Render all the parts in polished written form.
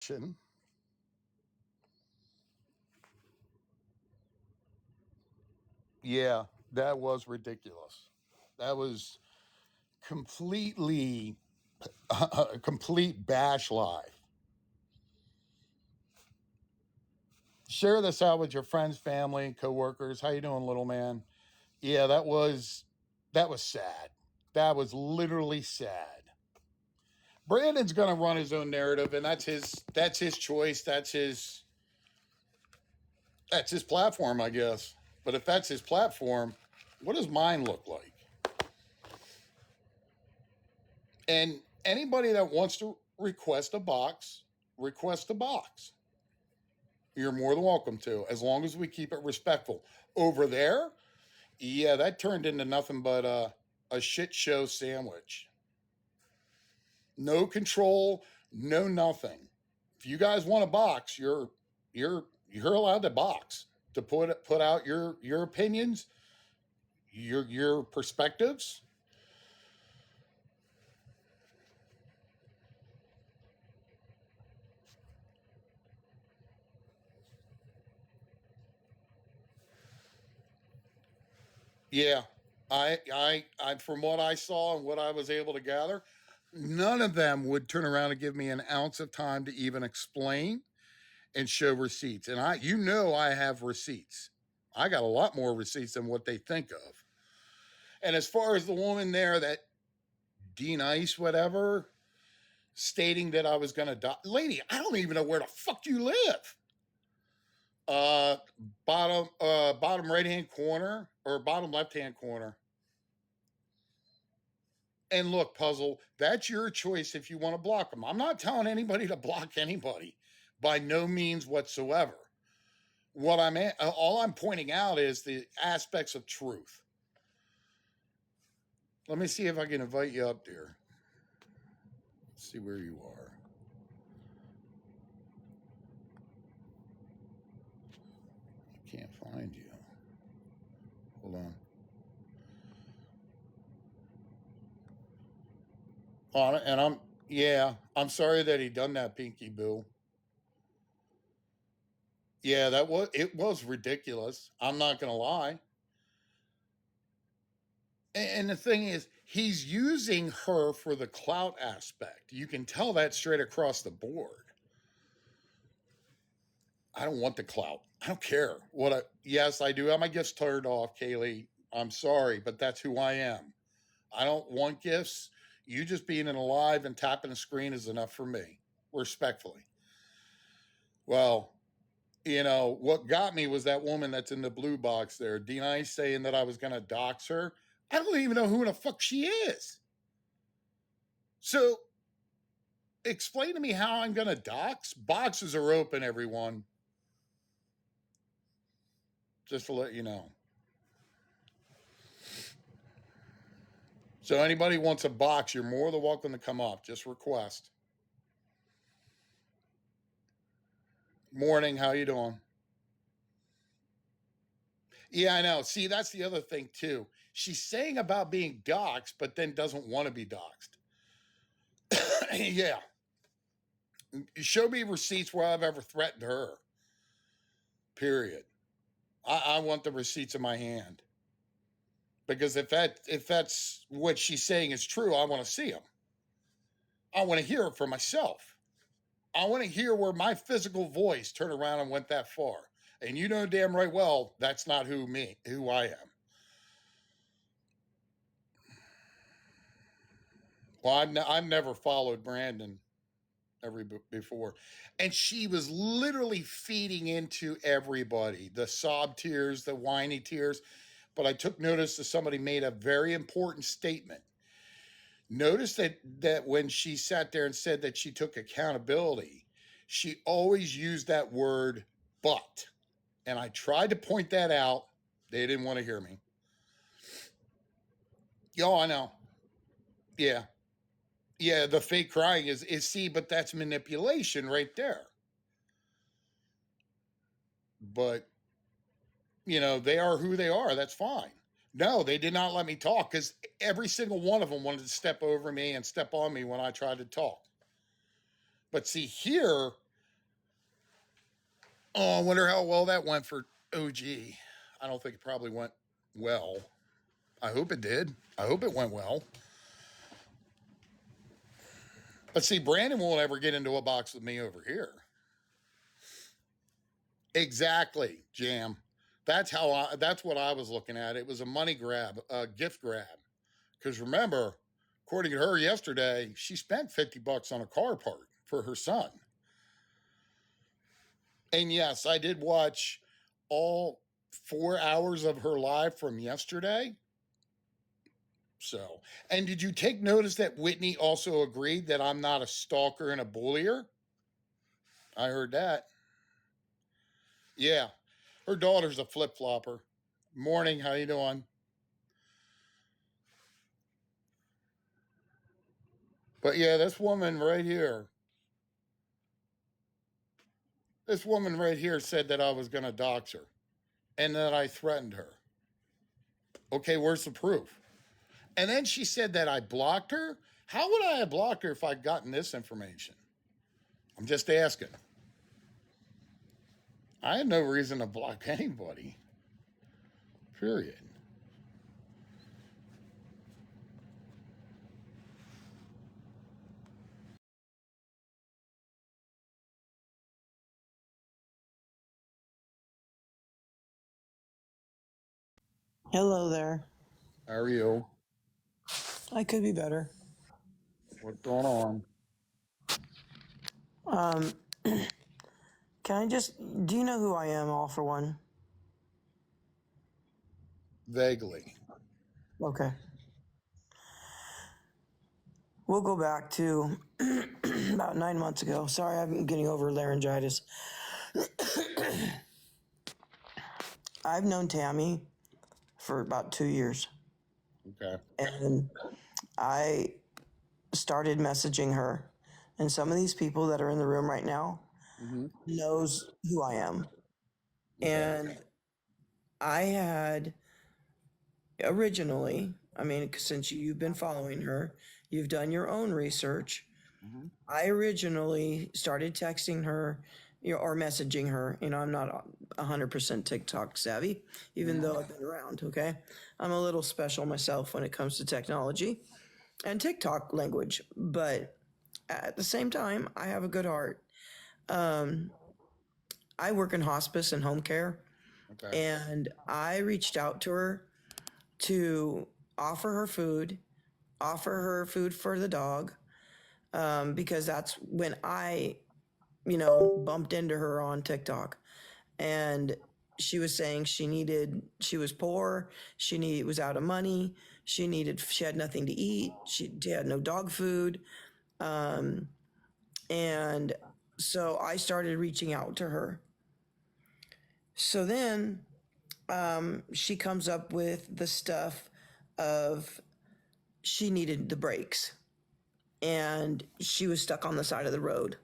reaction. Yeah, that was ridiculous. That was completely a complete bash live. Share this out with your friends, family, coworkers. How you doing, little man? Yeah, that was sad. That was literally sad. Brandon's going to run his own narrative, and that's his choice. That's his platform, I guess. But if that's his platform, what does mine look like? And anybody that wants to request a box. You're more than welcome to, as long as we keep it respectful. Over there, yeah, that turned into nothing but a shit show sandwich. No control, no nothing. If you guys want a box, you're allowed to box, to put out your opinions, your perspectives. Yeah, I from what I saw and what I was able to gather, none of them would turn around and give me an ounce of time to even explain and show receipts. And I have receipts. I got a lot more receipts than what they think of. And as far as the woman there, that Dean Ice, whatever, stating that I was going to die, lady, I don't even know where the fuck you live. Uh, bottom right hand corner or bottom left hand corner. And look, Puzzle, that's your choice if you want to block them. I'm not telling anybody to block anybody, by no means whatsoever. All I'm pointing out is the aspects of truth. Let me see if I can invite you up there. Let's see where you are. I can't find you. Hold on. And I'm sorry that he done that, Pinky Boo. Yeah, it was ridiculous. I'm not gonna lie. And the thing is, he's using her for the clout aspect. You can tell that straight across the board. I don't want the clout. I don't care. Yes, I do have my gifts turned off, Kaylee. I'm sorry, but that's who I am. I don't want gifts. You just being alive and tapping the screen is enough for me, respectfully. Well, what got me was that woman that's in the blue box there, Deni, saying that I was going to dox her. I don't even know who the fuck she is. So explain to me how I'm going to dox. Boxes are open, everyone. Just to let you know. So anybody wants a box, you're more than welcome to come up. Just request. Morning, how you doing? Yeah, I know. See, that's the other thing too. She's saying about being doxxed, but then doesn't want to be doxxed. Yeah. Show me receipts where I've ever threatened her. Period. I want the receipts in my hand. Because if that's what she's saying is true, I want to see them. I want to hear it for myself. I want to hear where my physical voice turned around and went that far. And you know damn right well that's not who I am. Well, I've never followed Brandon before, and she was literally feeding into everybody, the sob tears, the whiny tears. But I took notice that somebody made a very important statement. Notice that when she sat there and said that she took accountability, she always used that word "but," and I tried to point that out. They didn't want to hear me. Yo, I know. Yeah, yeah. The fake crying is see, but that's manipulation right there. But they are who they are. That's fine. No, they did not let me talk because every single one of them wanted to step over me and step on me when I tried to talk. But see, here, Oh, I wonder how well that went for OG. I don't think it probably went well. I hope it did. I hope it went well. But see, Brandon won't ever get into a box with me over here. Exactly, Jam. That's what I was looking at. It was a money grab, a gift grab. Because remember, according to her yesterday, she spent $50 on a car part for her son. And yes, I did watch all 4 hours of her live from yesterday. So, and did you take notice that Whitney also agreed that I'm not a stalker and a bullier? I heard that. Yeah. Her daughter's a flip flopper. Morning, how you doing? But yeah, this woman right here said that I was going to dox her and that I threatened her. Okay, where's the proof? And then she said that I blocked her. How would I have blocked her if I'd gotten this information? I'm just asking. I had no reason to block anybody. Period. Hello there. How are you? I could be better. What's going on? Um, can I just, do you know who I am, all for one? Vaguely. Okay. We'll go back to about 9 months ago. Sorry, I'm getting over laryngitis. I've known Tammy for about 2 years, Okay. and I started messaging her. And some of these people that are in the room right now Mm-hmm. knows who I am. Okay. And I had originally, I mean, since you've been following her, you've done your own research. Mm-hmm. I originally started texting her or messaging her. I'm not 100% TikTok savvy, even Mm-hmm. though I've been around, okay? I'm a little special myself when it comes to technology and TikTok language, but at the same time, I have a good heart. I work in hospice and home care, Okay. and I reached out to her to offer her food, offer her food for the dog, because that's when I, bumped into her on TikTok. And she was saying she was poor, was out of money, she had nothing to eat, she had no dog food. And so I started reaching out to her. So then she comes up with the stuff of she needed the brakes and she was stuck on the side of the road.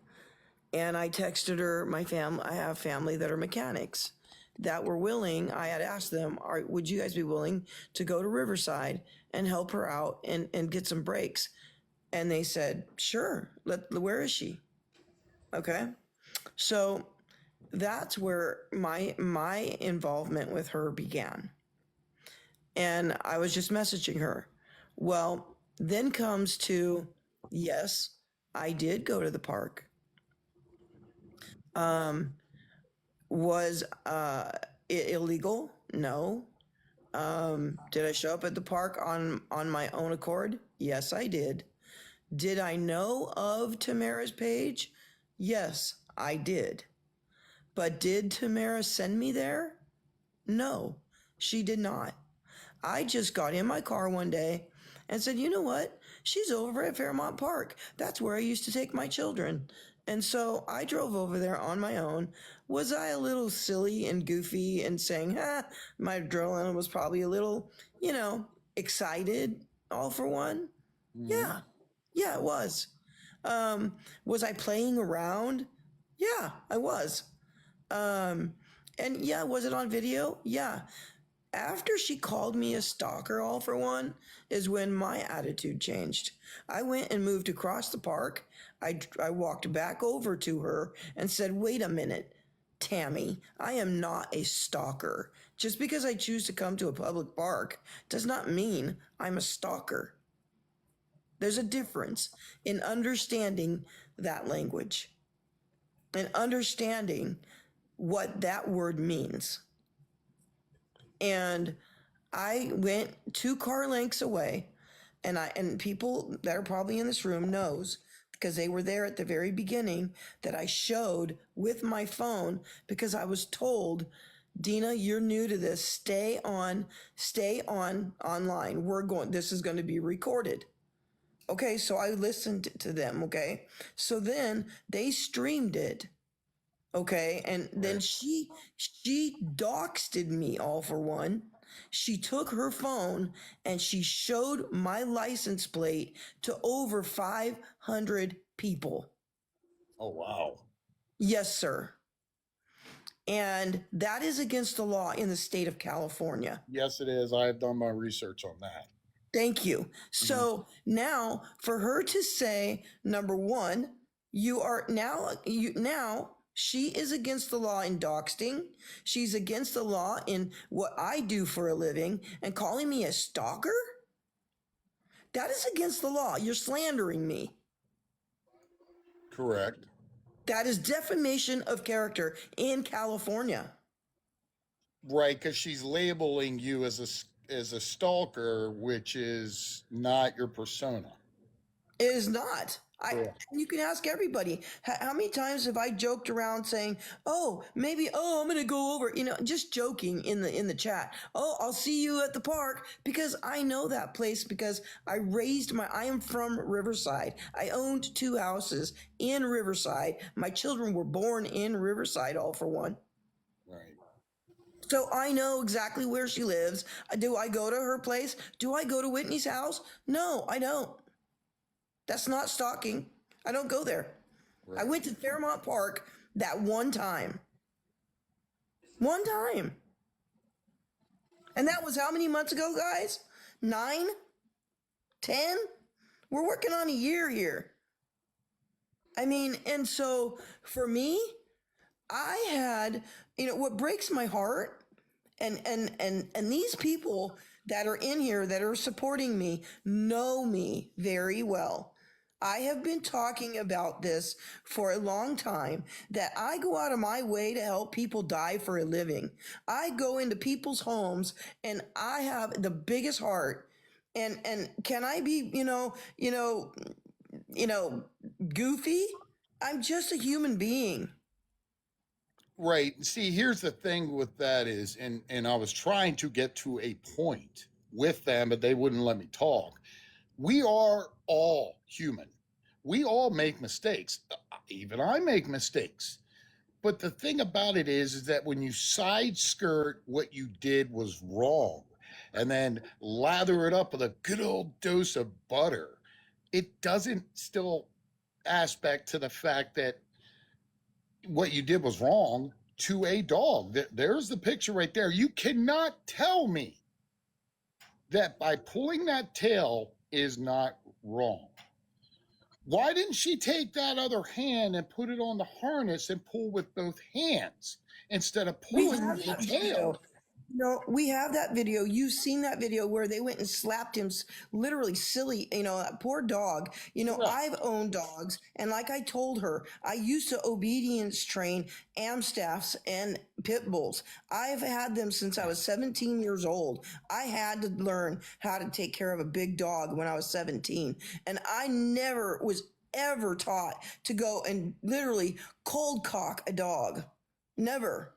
And I texted her, I have family that are mechanics that were willing. I had asked them, would you guys be willing to go to Riverside and help her out and get some brakes? And they said, sure. Where is she? Okay. So that's where my involvement with her began. And I was just messaging her. Well, then comes to, yes, I did go to the park. Was it illegal? No. Did I show up at the park on my own accord? Yes, I did. Did I know of Tamara's page? Yes, I did. But did Tamara send me there? No, she did not. I just got in my car one day and said, you know what? She's over at Fairmont Park. That's where I used to take my children. And so I drove over there on my own. Was I a little silly and goofy and saying, my adrenaline was probably a little, excited all for one? Mm-hmm. Yeah. Yeah, it was. Was I playing around? Yeah, I was. And yeah, was it on video? Yeah. After she called me a stalker, all for one, is when my attitude changed. I went and moved across the park. I walked back over to her and said, wait a minute. Tammy, I am not a stalker. Just because I choose to come to a public park does not mean I'm a stalker. There's a difference in understanding that language and understanding what that word means. And I went 2 car lengths away, and people that are probably in this room knows because they were there at the very beginning that I showed with my phone because I was told, Dina, you're new to this. Stay on online. This is going to be recorded. Okay, so I listened to them. Okay, so then they streamed it. Okay, and then Right. she doxed me, all4one. She took her phone and she showed my license plate to over 500 people. Oh, wow. Yes, sir. And that is against the law in the state of California. Yes, it is. I have done my research on that. Thank you. Mhm. So now for her to say, number one, now she is against the law in doxing. She's against the law in what I do for a living, and calling me a stalker? That is against the law. You're slandering me. Correct. That is defamation of character in California. Right, because she's labeling you as as a stalker, which is not your persona. It is not. Correct. You can ask everybody. How many times have I joked around saying, "Oh, maybe I'm going to go over," just joking in the chat. "Oh, I'll see you at the park," because I know that place because I am from Riverside. I owned 2 houses in Riverside. My children were born in Riverside, all4one. Right. So I know exactly where she lives. Do I go to her place? Do I go to Whitney's house? No, I don't. That's not stalking. I don't go there. I Right. went to Fairmont Park that one time. One time. And that was how many months ago, guys? 9? 10? We're working on a year here. I mean, and so for me, I had, what breaks my heart, and these people that are in here that are supporting me know me very well. I have been talking about this for a long time, that I go out of my way to help people die for a living. I go into people's homes and I have the biggest heart. And can I be, you know, goofy? I'm just a human being. Right. See, here's the thing with that is, and I was trying to get to a point with them, but they wouldn't let me talk. We are all human. We all make mistakes. Even I make mistakes. But the thing about it is that when you side skirt what you did was wrong and then lather it up with a good old dose of butter, it doesn't still aspect to the fact that what you did was wrong to a dog. There's the picture right there. You cannot tell me that by pulling that tail is not wrong. Why didn't she take that other hand and put it on the harness and pull with both hands instead of We pulling have the that tail? video. No, we have that video. You've seen that video where they went and slapped him, literally silly, that poor dog. Correct. I've owned dogs, and like I told her, I used to obedience train Amstaffs and pit bulls. I've had them since I was 17 years old. I had to learn how to take care of a big dog when I was 17, and I never was ever taught to go and literally cold cock a dog. Never.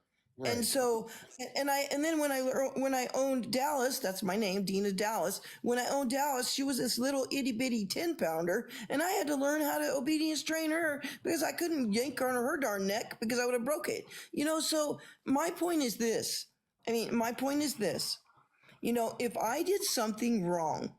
And Right. so, and then when I owned Dallas, that's my name, Dina Dallas. When I owned Dallas, she was this little itty bitty 10 pounder, and I had to learn how to obedience train her because I couldn't yank on her darn neck because I would have broke it. So my point is this. My point is this. If I did something wrong,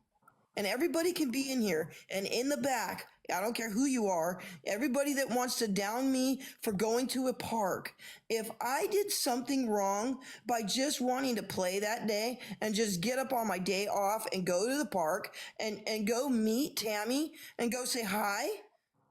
and everybody can be in here and in the back, I don't care who you are, everybody that wants to down me for going to a park, if I did something wrong by just wanting to play that day and just get up on my day off and go to the park and go meet Tammy and go say hi,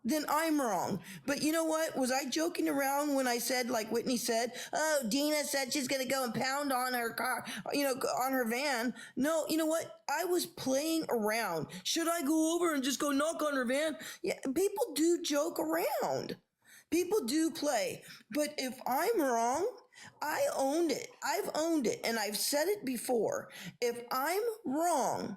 then I'm wrong. But you know what? Was I joking around when I said, like Whitney said, oh, Dina said she's going to go and pound on her car, on her van? No, you know what? I was playing around. Should I go over and just go knock on her van? Yeah, people do joke around. People do play. But if I'm wrong, I owned it. I've owned it. And I've said it before. If I'm wrong,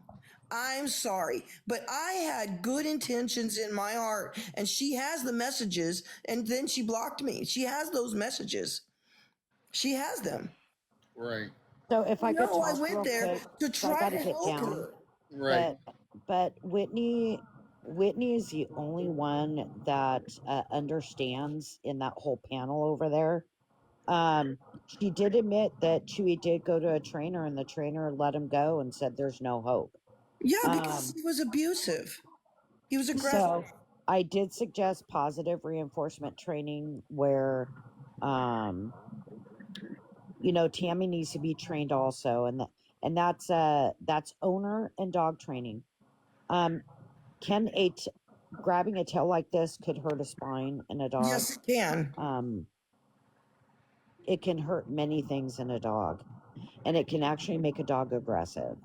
I'm sorry, but I had good intentions in my heart, and she has the messages, and then she blocked me. She has those messages. She has them. Right. So if I could No, I talk went real there quick, to so I try got to to get help down. her. Right. But Whitney is the only one that understands in that whole panel over there. She did admit that Chewy did go to a trainer, and the trainer let him go and said there's no hope. Yeah, because Um, he was abusive. He was aggressive. so I did suggest positive reinforcement training where, um, Tammy needs to be trained also, and that's owner and dog training. Um, can grabbing a tail like this could hurt a spine in a dog. Yes, it can. Um, it can hurt many things in a dog, and it can actually make a dog aggressive.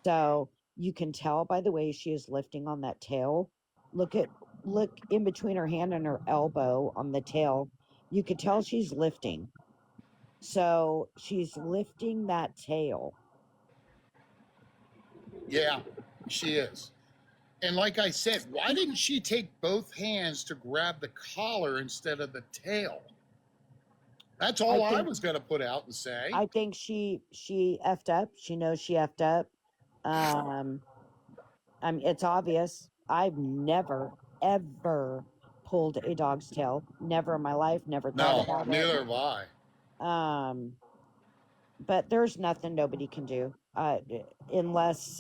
So you can tell by the way she is lifting on that tail. Look in between her hand and her elbow on the tail. You could tell she's lifting. So she's lifting that tail. Yeah, she is. And like I said, why didn't she take both hands to grab the collar instead of the tail? That's I all I think was going to put out and say. I think she effed up. She knows she effed up. Um, I mean, it's obvious. I've never ever pulled a dog's tail. Never in my life. Never thought No, about it. neither have I. Um, but there's nothing nobody can do, unless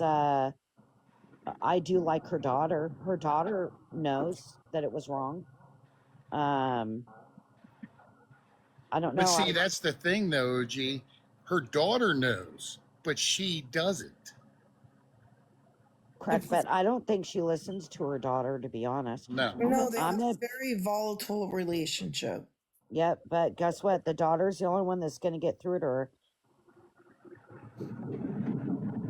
I do like her daughter. Her daughter knows that it was wrong. Um, I don't But know. see, that's the thing, though, OG. Her daughter knows, but she doesn't. Correct, but I don't think she listens to her daughter. To be honest, No. No, they I'm have a a very volatile relationship. Yep, but guess what? The daughter's the only one that's going to get through to her.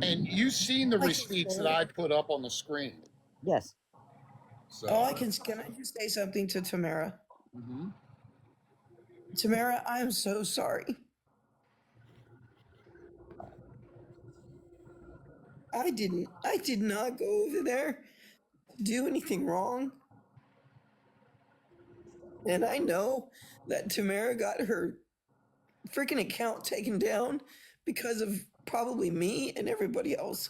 And you've seen the I can receipts that say, I put up on the screen. Yes. oh, So, can I just say something to Tamara? mhm. Tamara, I am so sorry. I did not go over there to do anything wrong. And I know that Tamara got her freaking account taken down because of probably me and everybody else.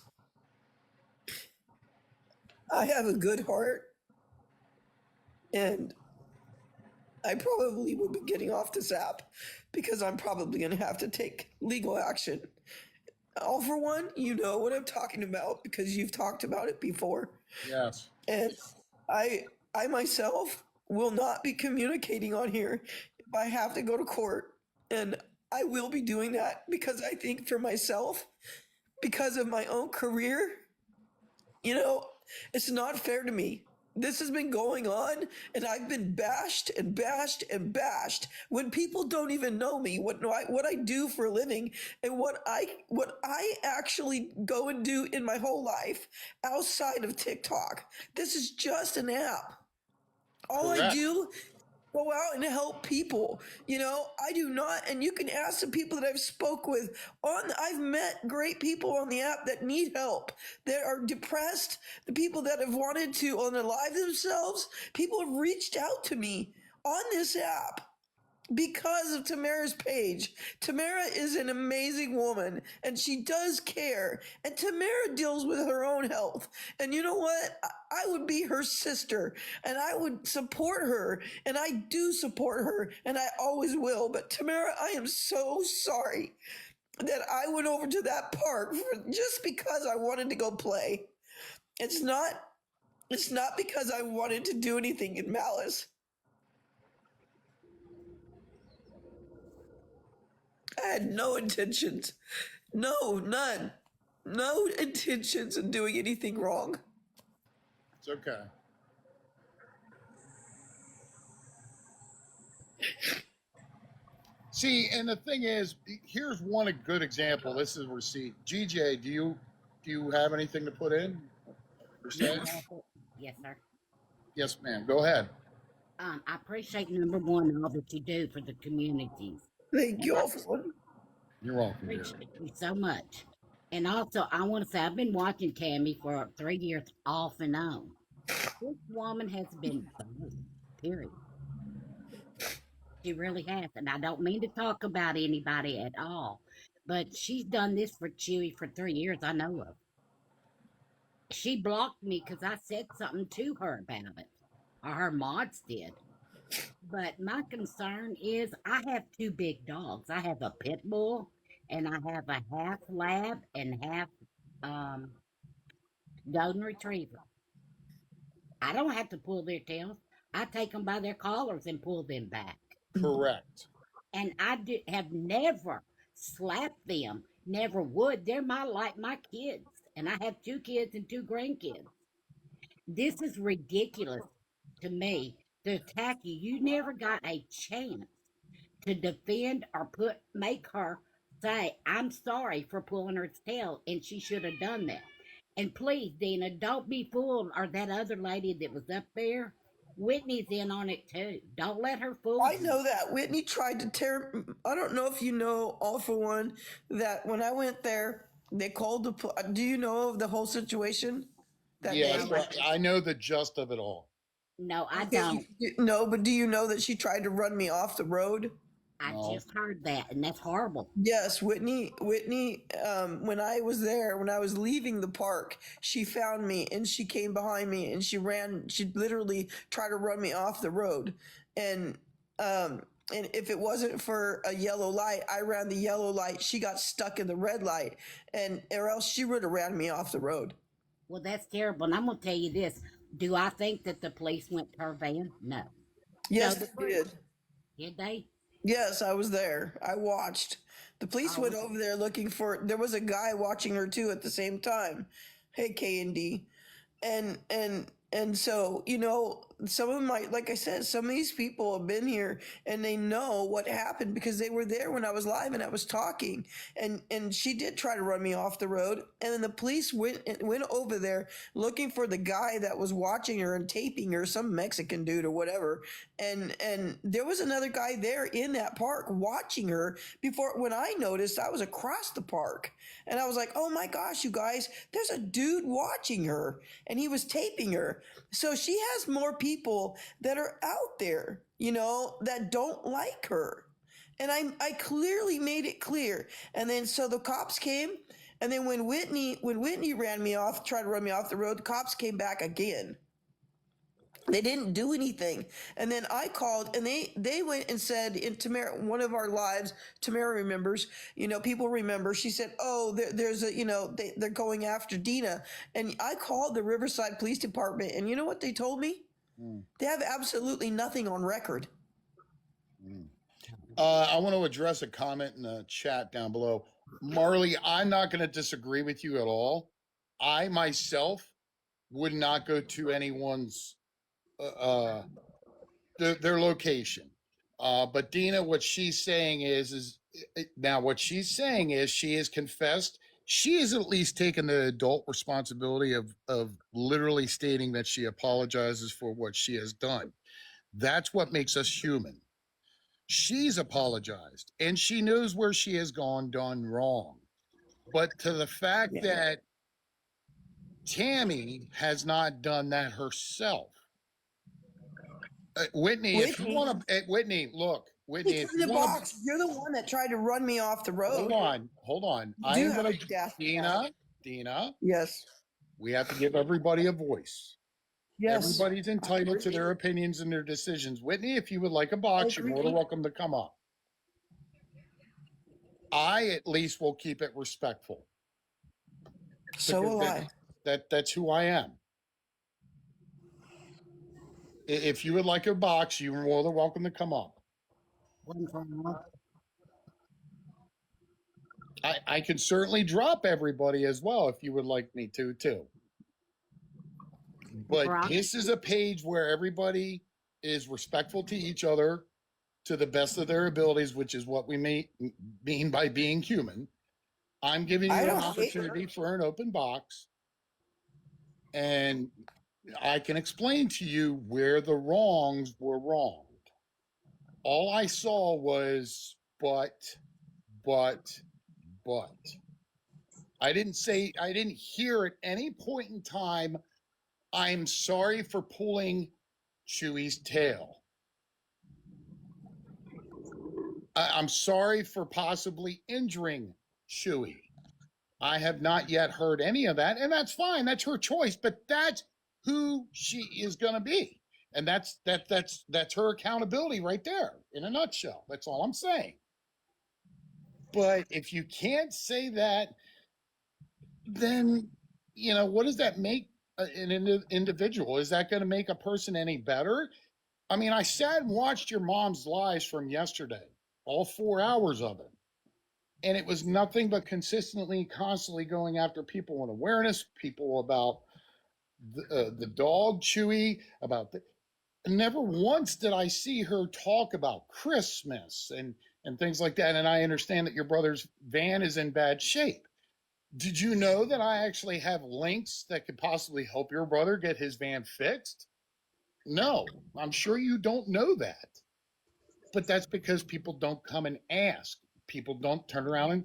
I have a good heart, and I probably will be getting off this app because I'm probably going to have to take legal action. All for one, you know what I'm talking about because you've talked about it before. Yes. And I myself will not be communicating on here if I have to go to court. And I will be doing that because I think for myself, because of my own career, it's not fair to me. This has been going on, and I've been bashed and bashed and bashed when people don't even know me, what I do for a living, and what I actually go and do in my whole life outside of TikTok. This is just an app. All I Correct. do go out and help people. I do not, and you can ask the people that I've spoke with I've met great people on the app that need help, that are depressed, the people that have wanted to unalive themselves. People have reached out to me on this app because of Tamara's page. Tamara is an amazing woman and she does care. And Tamara deals with her own health. And you know what? I would be her sister and I would support her. And I do support her and I always will. But Tamara, I am so sorry that I went over to that park just because I wanted to go play. It's not because I wanted to do anything in malice. I had no intentions. No, none. No intentions of doing anything wrong. It's okay. See, and the thing is, here's one good example. This is a receipt. GJ, do you have anything to put in or Yes, say? yes, sir. Yes, ma'am. Go ahead. I appreciate number one all that you do for the communities, Thank and you I all for one. You're welcome, dear. appreciate you so much. And also, I want to say I've been watching Tammy for 3 years off and on. This woman has been violent. Period. She really has, and I don't mean to talk about anybody at all, but she's done this for Chewy for 3 years. I know of. She blocked me because I said something to her about it, or her mods did. But my concern is I have two big dogs. I have a pit bull and I have a half lab and half um, golden retriever. I don't have to pull their tails. I take them by their collars and pull them back. Correct. And have never slapped them. Never would. They're like my kids. And I have two kids and two grandkids. This is ridiculous to me to attack you. You never got a chance to defend or make her say, I'm sorry for pulling her tail, and she should have done that. And please, Dina, don't be fooled, or that other lady that was up there. Whitney's in on it too. Don't let her fool I you. know that Whitney tried to tear. I don't know if you know, all for one, that when I went there, they called the. Do you know of the whole situation that Yes, No, day? I well, I know the gist of it all. no, I Okay, don't. no, but do you know that she tried to run me off the road? I No. just heard that, and that's horrible. Yes, Whitney. When I was there, when I was leaving the park, she found me and she came behind me and she ran. She literally tried to run me off the road, and um, and if it wasn't for a yellow light, I ran the yellow light. She got stuck in the red light, and or else she would have ran me off the road. Well, that's terrible. And I'm going to tell you this. Do I think that the police went to her van? No. Show Yes, the they proof. did. Did they? Yes, I was there. I watched. The police Oh, went over there looking for. There was a guy watching her too at the same time. Hey, K and D, and so some of them might, like I said, some of these people have been here and they know what happened because they were there when I was live and I was talking, and she did try to run me off the road, and then the police went over there looking for the guy that was watching her and taping her, some Mexican dude or whatever, and there was another guy there in that park watching her. Before, when I noticed, I was across the park and I was like, oh my gosh, you guys, there's a dude watching her and he was taping her. So she has more people that are out there, that don't like her. And I clearly made it clear. And then so the cops came, and then when Whitney ran me off, tried to run me off the road, the cops came back again. They didn't do anything. And then I called and they went and said in Tamara, one of our lives, Tamara remembers, people remember, she said, oh, there's they're going after Dina. And I called the Riverside Police Department, and you know what they told me? Mm, They have absolutely nothing on record. mm. I want to address a comment in the chat down below. Marley, I'm not going to disagree with you at all. I myself would not go to anyone's their location. But Dina, what she's saying is now what she's saying is she has confessed. She has at least taken the adult responsibility of literally stating that she apologizes for what she has done. That's what makes us human. She's apologized and she knows where she has done wrong. But to the fact Yeah. that Tammy has not done that herself. Whitney, if you Whitney, want to, Whitney, look, Whitney, it's if in you the want to, box. You're the one that tried to run me off the road. hold on. You I do am have going to, to ask me that. Dina, Yes. we have to give everybody a voice. Yes. Everybody's entitled to their opinions and their decisions. Whitney, if you would like a box, you're more than welcome to come up. I at least will keep it respectful. So will I. That's who I am. If you would like a box, you're more than welcome to come up. One for all. I can certainly drop everybody as well if you would like me to too. But Brock. this is a page where everybody is respectful to each other, to the best of their abilities, which is what we mean by being human. I'm giving I you an don't hate her. opportunity for an open box, and I can explain to you where the wrongs were wronged. All I saw was but. I didn't hear at any point in time, I'm sorry for pulling Chewy's tail. I'm sorry for possibly injuring Chewy. I have not yet heard any of that, and that's fine. That's her choice, but that's who she is going to be, and that's her accountability right there in a nutshell. That's all I'm saying. But if you can't say that, then what does that make an individual? Is that going to make a person any better? I mean, I sat and watched your mom's lives from yesterday, all 4 hours of it. And it was nothing but consistently, constantly going after people in awareness, people about the dog Chewy, about never once did I see her talk about Christmas and things like that. And I understand that your brother's van is in bad shape. Did you know that I actually have links that could possibly help your brother get his van fixed? No, I'm sure you don't know that. But that's because people don't come and ask. People don't turn around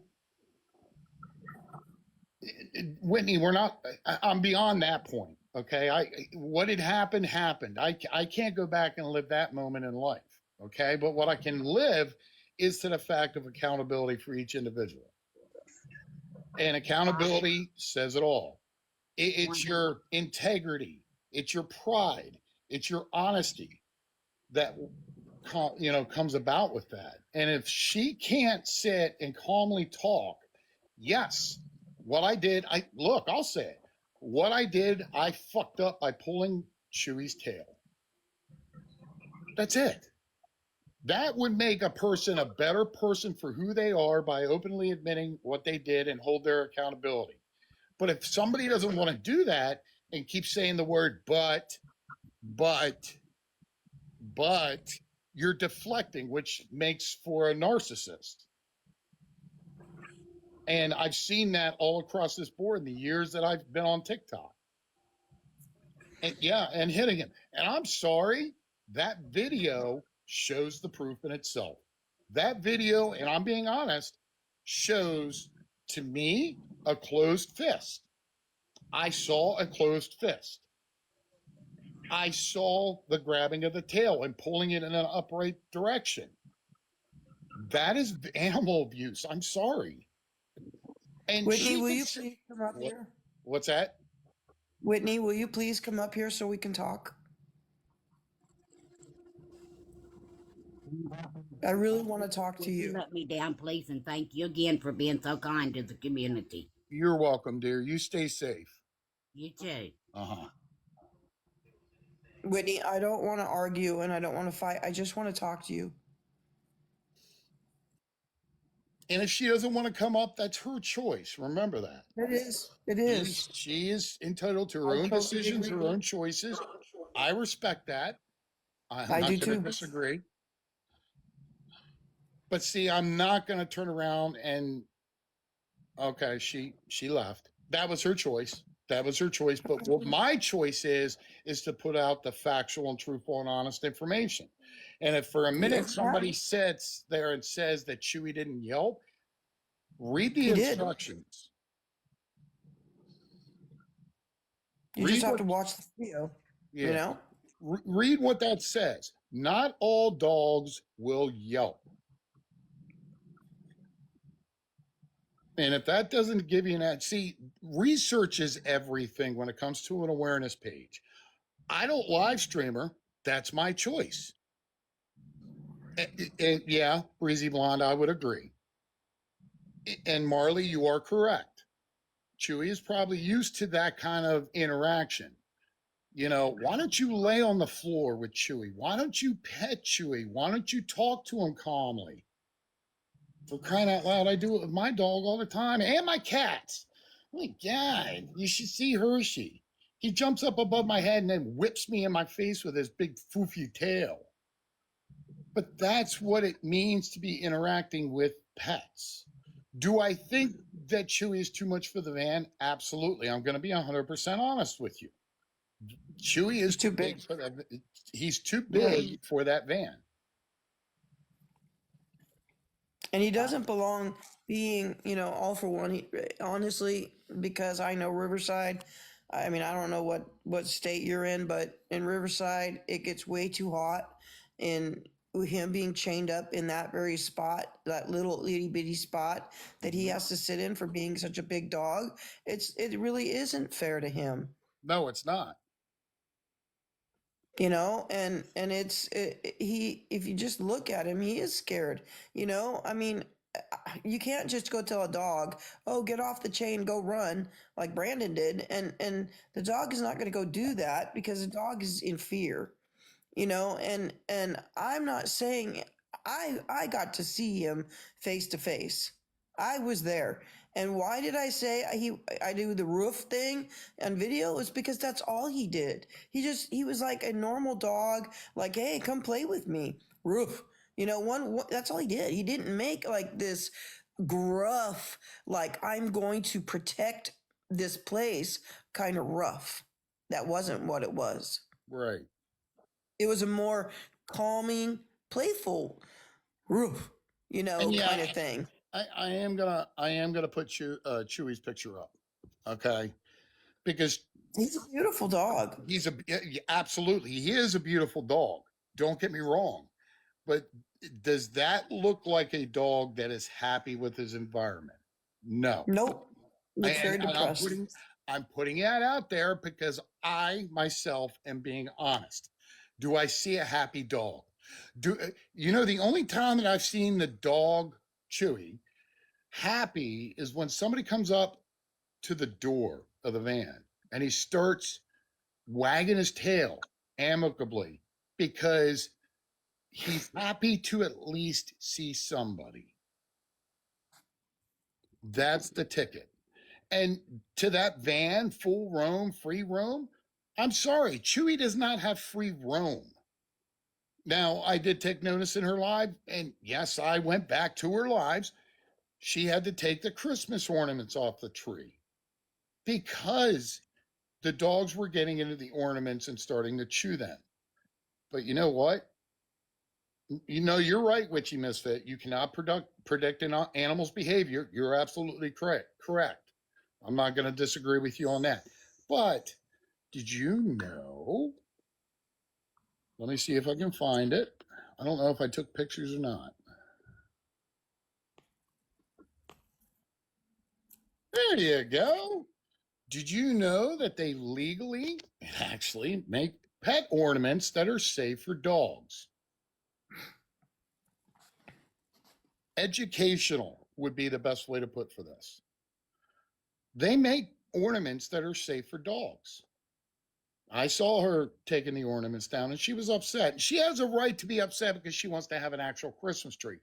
and Whitney, we're not. I'm beyond that point. Okay, what had happened happened. I can't go back and live that moment in life. Okay, but what I can live is to the fact of accountability for each individual, and accountability says it all. It's your integrity, it's your pride, it's your honesty that comes about with that. And if she can't sit and calmly talk, yes, what I did, I'll say it. What I did, I fucked up by pulling Chewy's tail. That's it. That would make a person a better person for who they are by openly admitting what they did and hold their accountability. But if somebody doesn't want to do that and keep saying the word but, you're deflecting, which makes for a narcissist. And I've seen that all across this board in the years that I've been on TikTok. And hitting him. And I'm sorry, that video shows the proof in itself. That video, and I'm being honest, shows to me a closed fist. I saw a closed fist. I saw the grabbing of the tail and pulling it in an upright direction. That is animal abuse. I'm sorry. And Whitney, will you please come up what, here? what's that? Whitney, will you please come up here so we can talk? I really want to talk to you. Let me down, please, and thank you again for being so kind to the community. You're welcome, dear. You stay safe. You too. Uh-huh. Whitney, I don't want to argue and I don't want to fight. I just want to talk to you. And if she doesn't want to come up, that's her choice. Remember that. It is. It is. She is entitled to her own totally decisions, her agree. own choices. I respect that. I'm I not do going to too. disagree. But see, I'm not going to turn around and okay, she left. That was her choice. That was her choice. But what my choice is to put out the factual and truthful and honest information. And if for a minute somebody sits there and says that Chewy didn't yelp, read the instructions. You just have to watch the video. Yeah. You know? Read what that says. Not all dogs will yelp. And if that doesn't give you that, see, research is everything when it comes to an awareness page. I don't live stream her. That's my choice. Yeah, Breezy Blonde, I would agree. And Marley, you are correct. Chewy is probably used to that kind of interaction. Why don't you lay on the floor with Chewy? Why don't you pet Chewy? Why don't you talk to him calmly? For crying out loud, I do it with my dog all the time and my cats. Oh my God, you should see Hershey. He jumps up above my head and then whips me in my face with his big foofy tail. But that's what it means to be interacting with pets. Do I think that Chewy is too much for the van? Absolutely. I'm going to be 100% honest with you. Chewy is He's too too big. big for that. He's too Yeah. big for that van. And he doesn't belong being, all for one. Honestly, because I know Riverside. I mean, I don't know what state you're in, but in Riverside, it gets way too hot, and with him being chained up in that very spot, that little itty bitty spot that he has to sit in for being such a big dog, it really isn't fair to him. No, it's not. And he, if you just look at him, he is scared. I mean, you can't just go tell a dog, oh, get off the chain, go run, like Brandon did, and the dog is not going to go do that because the dog is in fear. And I'm not saying I got to see him face to face. I was there. And why did I say I do the roof thing on video? It's because that's all he did. He was like a normal dog, like, hey, come play with me. Roof. One that's all he did. He didn't make like this gruff, like, I'm going to protect this place kind of rough. That wasn't what it was. Right. It was a more calming, playful roof, And yeah, kind of thing. I am gonna put Chewy's picture up, okay? Because He's a beautiful dog. absolutely he is a beautiful dog. Don't get me wrong, but does that look like a dog that is happy with his environment? No. Nope. Looks very And depressed. I'm putting that out there because I myself am being honest. Do I see a happy dog? The only time that I've seen the dog Chewy happy is when somebody comes up to the door of the van and he starts wagging his tail amicably because he's happy to at least see somebody. That's the ticket. And to that van, full roam, free roam, I'm sorry, Chewy does not have free roam. Now, I did take notice in her live, and yes, I went back to her lives. She had to take the Christmas ornaments off the tree because the dogs were getting into the ornaments and starting to chew them. But you know what? You're right, Witchy Misfit. You cannot predict an animal's behavior. You're absolutely correct. I'm not going to disagree with you on that. But did you know? Let me see if I can find it. I don't know if I took pictures or not. There you go. Did you know that they legally actually make pet ornaments that are safe for dogs? Educational would be the best way to put for this. They make ornaments that are safe for dogs. I saw her taking the ornaments down and she was upset. She has a right to be upset because she wants to have an actual Christmas tree.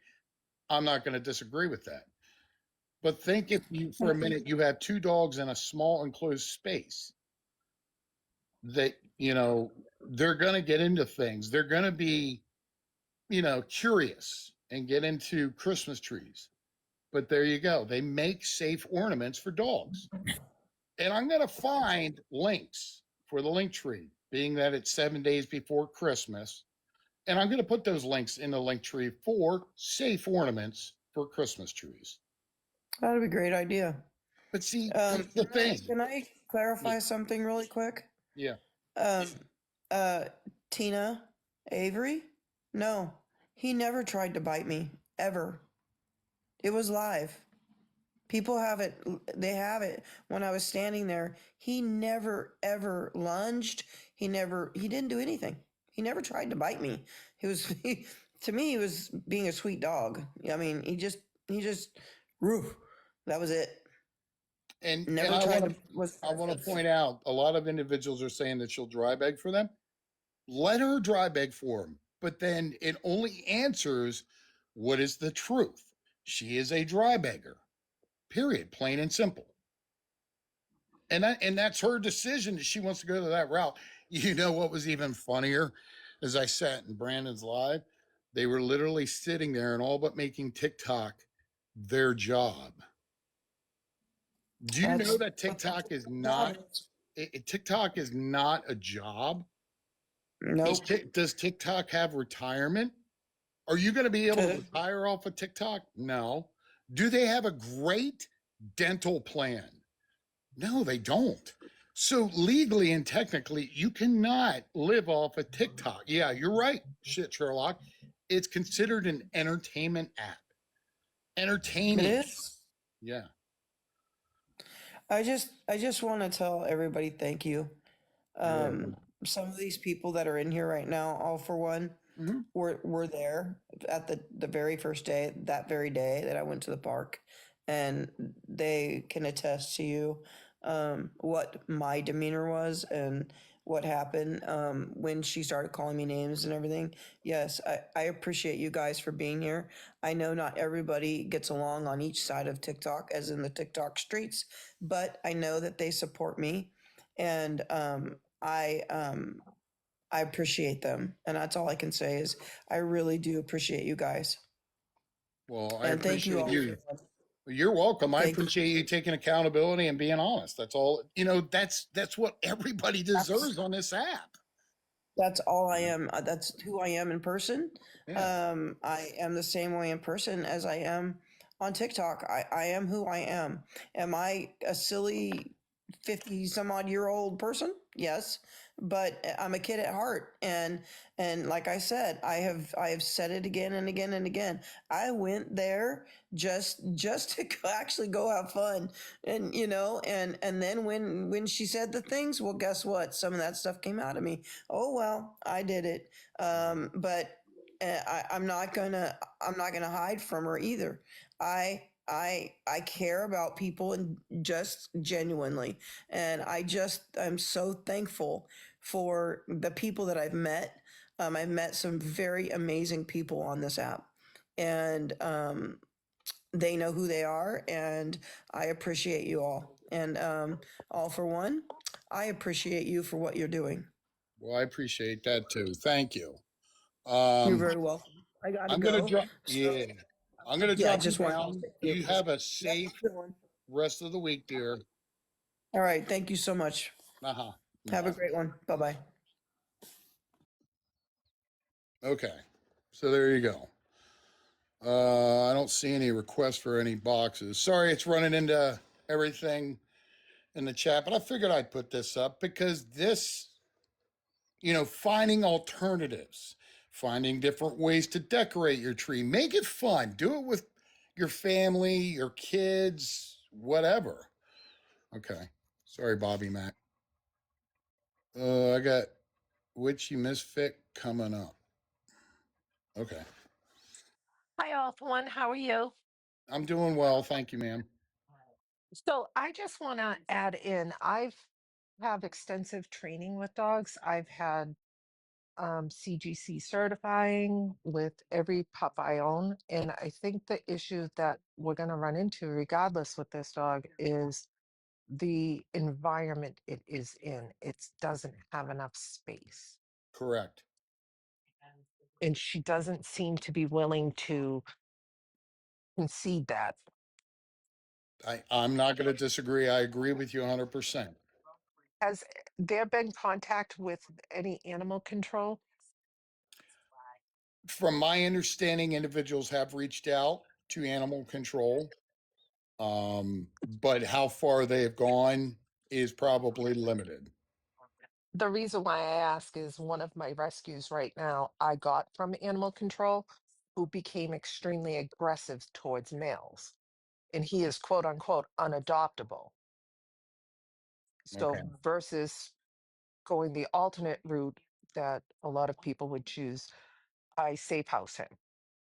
I'm not going to disagree with that. But think if you, for a minute, you have two dogs in a small enclosed space that, they're going to get into things. They're going to be, curious and get into Christmas trees. But there you go. They make safe ornaments for dogs. And I'm going to find links for the link tree, being that it's 7 days before Christmas. And I'm going to put those links in the link tree for safe ornaments for Christmas trees. That'd be a great idea. But see, that's the thing. Can I clarify something really quick? Yeah. Tina Avery? No, he never tried to bite me, ever. It was live. People have it. They have it. When I was standing there, he never ever lunged. He didn't do anything. He never tried to bite me. To me, he was being a sweet dog. I mean, he just, roof. That was it. And Never I tried want to. I want to point out a lot of individuals are saying that she'll dry beg for them. Let her dry beg for them, but then it only answers what is the truth. She is a dry beggar. Period. Plain and simple. And that's her decision that she wants to go to that route. You know what was even funnier as I sat in Brandon's live? They were literally sitting there and all but making TikTok their job. Do you know That's that what their TikTok is job not is. TikTok is not a job? Nope. Does TikTok have retirement? Are you going to be able to retire off of TikTok? No. Do they have a great dental plan? No, they don't. So legally and technically, you cannot live off of TikTok. Yeah, you're right. Shit, Sherlock. It's considered an entertainment app. It Entertaining. is. Yeah. I just want to tell everybody thank you. You're welcome. Some of these people that are in here right now, all for one, Mm-hmm. were there at the very first day, that very day that I went to the park, and they can attest to you what my demeanor was and what happened when she started calling me names and everything. Yes, I appreciate you guys for being here. I know not everybody gets along on each side of TikTok, as in the TikTok streets, but I know that they support me, and I appreciate them, and that's all I can say is I really do appreciate you guys, Well, I and thank you appreciate all. you. You're welcome. I Thank you. appreciate you taking accountability and being honest. That's all. That's what everybody That's deserves on this app. that's all I am. That's who I am in person. Yeah. I am the same way in person as I am on TikTok. I am who I am. Am I a silly 50 some odd year old person? Yes, but I'm a kid at heart, and like I said, I have said it again and again and again. I went there just to actually go have fun, and and then when she said the things, well, guess what? Some of that stuff came out of me. Oh well, I did it. But I'm not gonna hide from her either. I care about people and just genuinely, and I'm so thankful for the people that I've met. I've met some very amazing people on this app, and they know who they are, and I appreciate you all. And all for one, I appreciate you for what you're doing. Well, I appreciate that too. Thank you. You're Um, very welcome. I gotta I'm gonna go. drop. So Yeah, I'm gonna yeah, I drop you just want you to down. stay You focused. have a Yep, safe good one. rest of the week, dear. All right, thank you so much. Uh huh. Have a Bye. great one. Bye bye. Okay. So there you go. I don't see any requests for any boxes. Sorry, it's running into everything in the chat, but I figured I'd put this up because finding alternatives, finding different ways to decorate your tree, make it fun. Do it with your family, your kids, whatever. Okay. Sorry, Bobby Mac. I got Witchy Misfit coming up. Okay. Hi, all4one. How are you? I'm doing well. Thank you, ma'am. So I just want to add in, I've have extensive training with dogs. I've had CGC certifying with every pup I own. And I think the issue that we're going to run into, regardless with this dog, is the environment it is in. It doesn't have enough space. Correct. And she doesn't seem to be willing to concede that. I'm not going to disagree. I agree with you 100%. Has there been contact with any animal control? From my understanding, individuals have reached out to animal control, but how far they have gone is probably limited. The reason why I ask is one of my rescues right now I got from animal control who became extremely aggressive towards males. And he is quote unquote unadoptable. Okay. So versus going the alternate route that a lot of people would choose, I safe house him.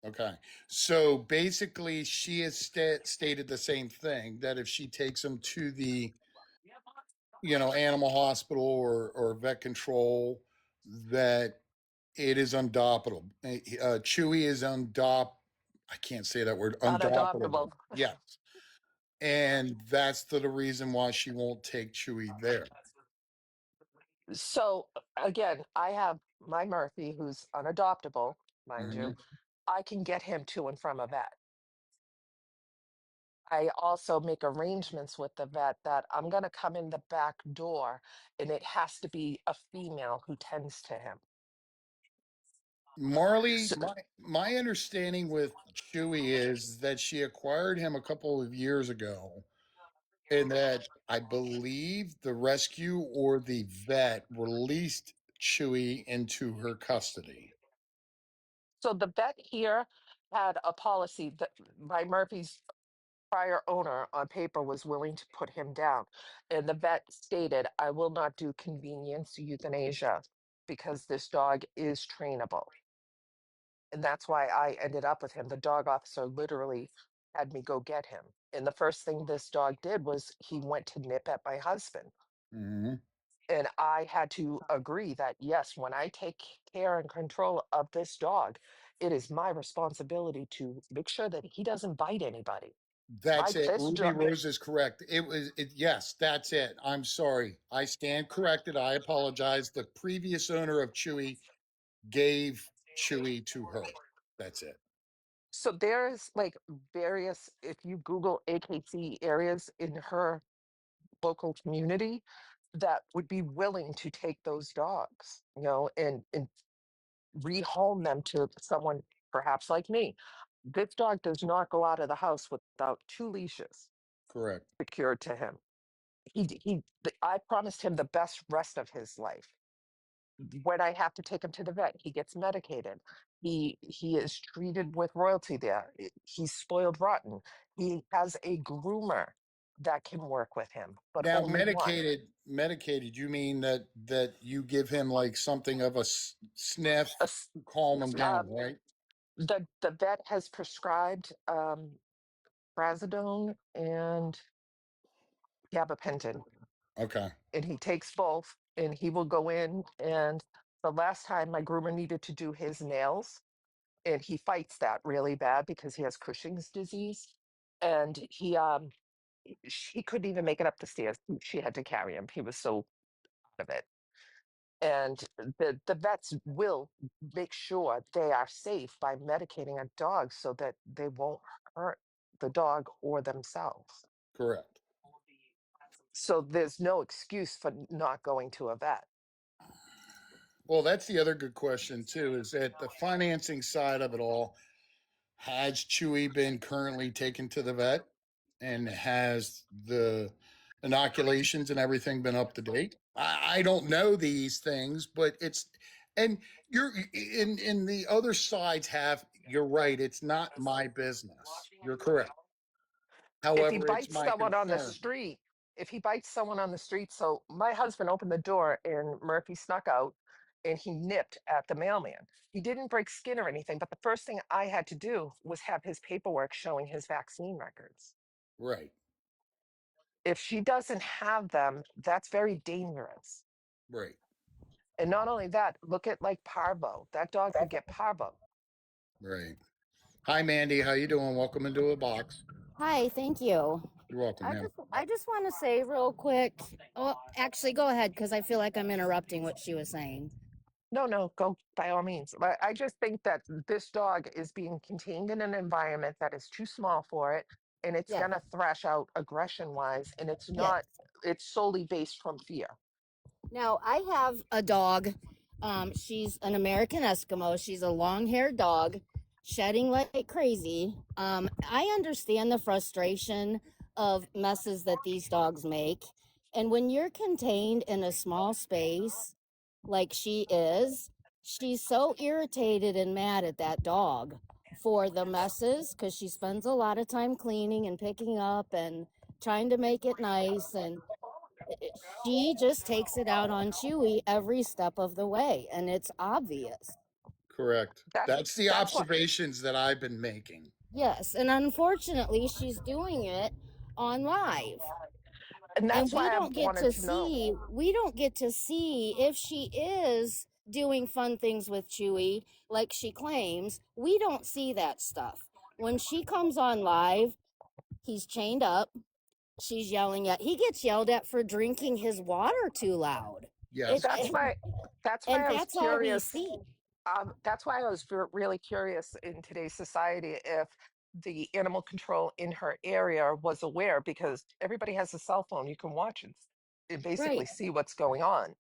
Okay. So basically, she has stated the same thing that if she takes him to the animal hospital or vet control, that it is undoptable. Chewy is I can't say that word. Unadoptable. Undoptable. Yes. And that's the reason why she won't take Chewy there. So again, I have my Murphy who's unadoptable. mind you, Mhm. I can get him to and from a vet. I also make arrangements with the vet that I'm going to come in the back door and it has to be a female who tends to him. Marley, So, my understanding with Chewy is that she acquired him a couple of years ago, and that I believe the rescue or the vet released Chewy into her custody. so the vet here had a policy that by Murphy's prior owner on paper was willing to put him down. And the vet stated, I will not do convenience euthanasia because this dog is trainable. And that's why I ended up with him. The dog officer literally had me go get him. And the first thing this dog did was he went to nip at my husband. Mhm. And I had to agree that, yes, when I take care and control of this dog, it is my responsibility to make sure that he doesn't bite anybody. That's it. This Ruby dog, Rose is correct. Yes, that's it. I'm sorry. I stand corrected. I apologize. The previous owner of Chewy gave Chewy to her. That's it. so there's like various, if you Google AKC areas in her local community that would be willing to take those dogs, and rehome them to someone perhaps like me. This dog does not go out of the house without 2 leashes Correct. secured to him. I promised him the best rest of his life. When I have to take him to the vet, he gets medicated. He is treated with royalty there. He's spoiled rotten. He has a groomer that can work with him, but Now, only one. medicated. You mean that you give him like something of a sniff, A s- calm him down, Um, right? the vet has prescribed trazodone and gabapentin, Okay. and he takes both. And he will go in. And the last time my groomer needed to do his nails, and he fights that really bad because he has Cushing's disease, and he couldn't even make it up the stairs. She had to carry him. He was so out of it. And the vets will make sure they are safe by medicating a dog so that they won't hurt the dog or themselves. Correct. So there's no excuse for not going to a vet. Well, that's the other good question too, is that the financing side of it all, has Chewy been currently taken to the vet, and has the inoculations and everything been up to date? I don't know these things, but and you're in the other sides have, you're right, it's not my business. You're correct. If he However, it's bites my someone on the concern. street, if he bites someone on the street, so my husband opened the door and Murphy snuck out and he nipped at the mailman. He didn't break skin or anything, but the first thing I had to do was have his paperwork showing his vaccine records. Right. If she doesn't have them, that's very dangerous. Right. And not only that, look at like parvo. That dog could get parvo. Right. Hi, Mandy. How you doing? Welcome into a box. Hi, thank you. You're welcome, I man. just I just want to say real quick. Oh, actually, go ahead because I feel like I'm interrupting what she was saying. No, go by all means. But I just think that this dog is being contained in an environment that is too small for it, and it's Yes, gonna thrash out aggression wise, and it's yes. not, it's solely based from fear. Now I have a dog. She's an American Eskimo. She's a long-haired dog, shedding like crazy. I understand the frustration of messes that these dogs make, and when you're contained in a small space like she is, she's so irritated and mad at that dog for the messes because she spends a lot of time cleaning and picking up and trying to make it nice, and she just takes it out on Chewy every step of the way, and it's obvious. Correct. That That's the that's what observations that I've been making. Yes, and unfortunately, she's doing it on live. and And that's why I wanted to know. we don't get to see if she is doing fun things with Chewy like she claims. We don't see that stuff. When she comes on live, he's chained up. She's yelling at, he gets yelled at for drinking his water too loud. It, Yes. That's why that's and why I was that's all we curious. see. That's why I was really curious in today's society if the animal control in her area was aware, because everybody has a cell phone. You can watch and basically Right, see what's going on.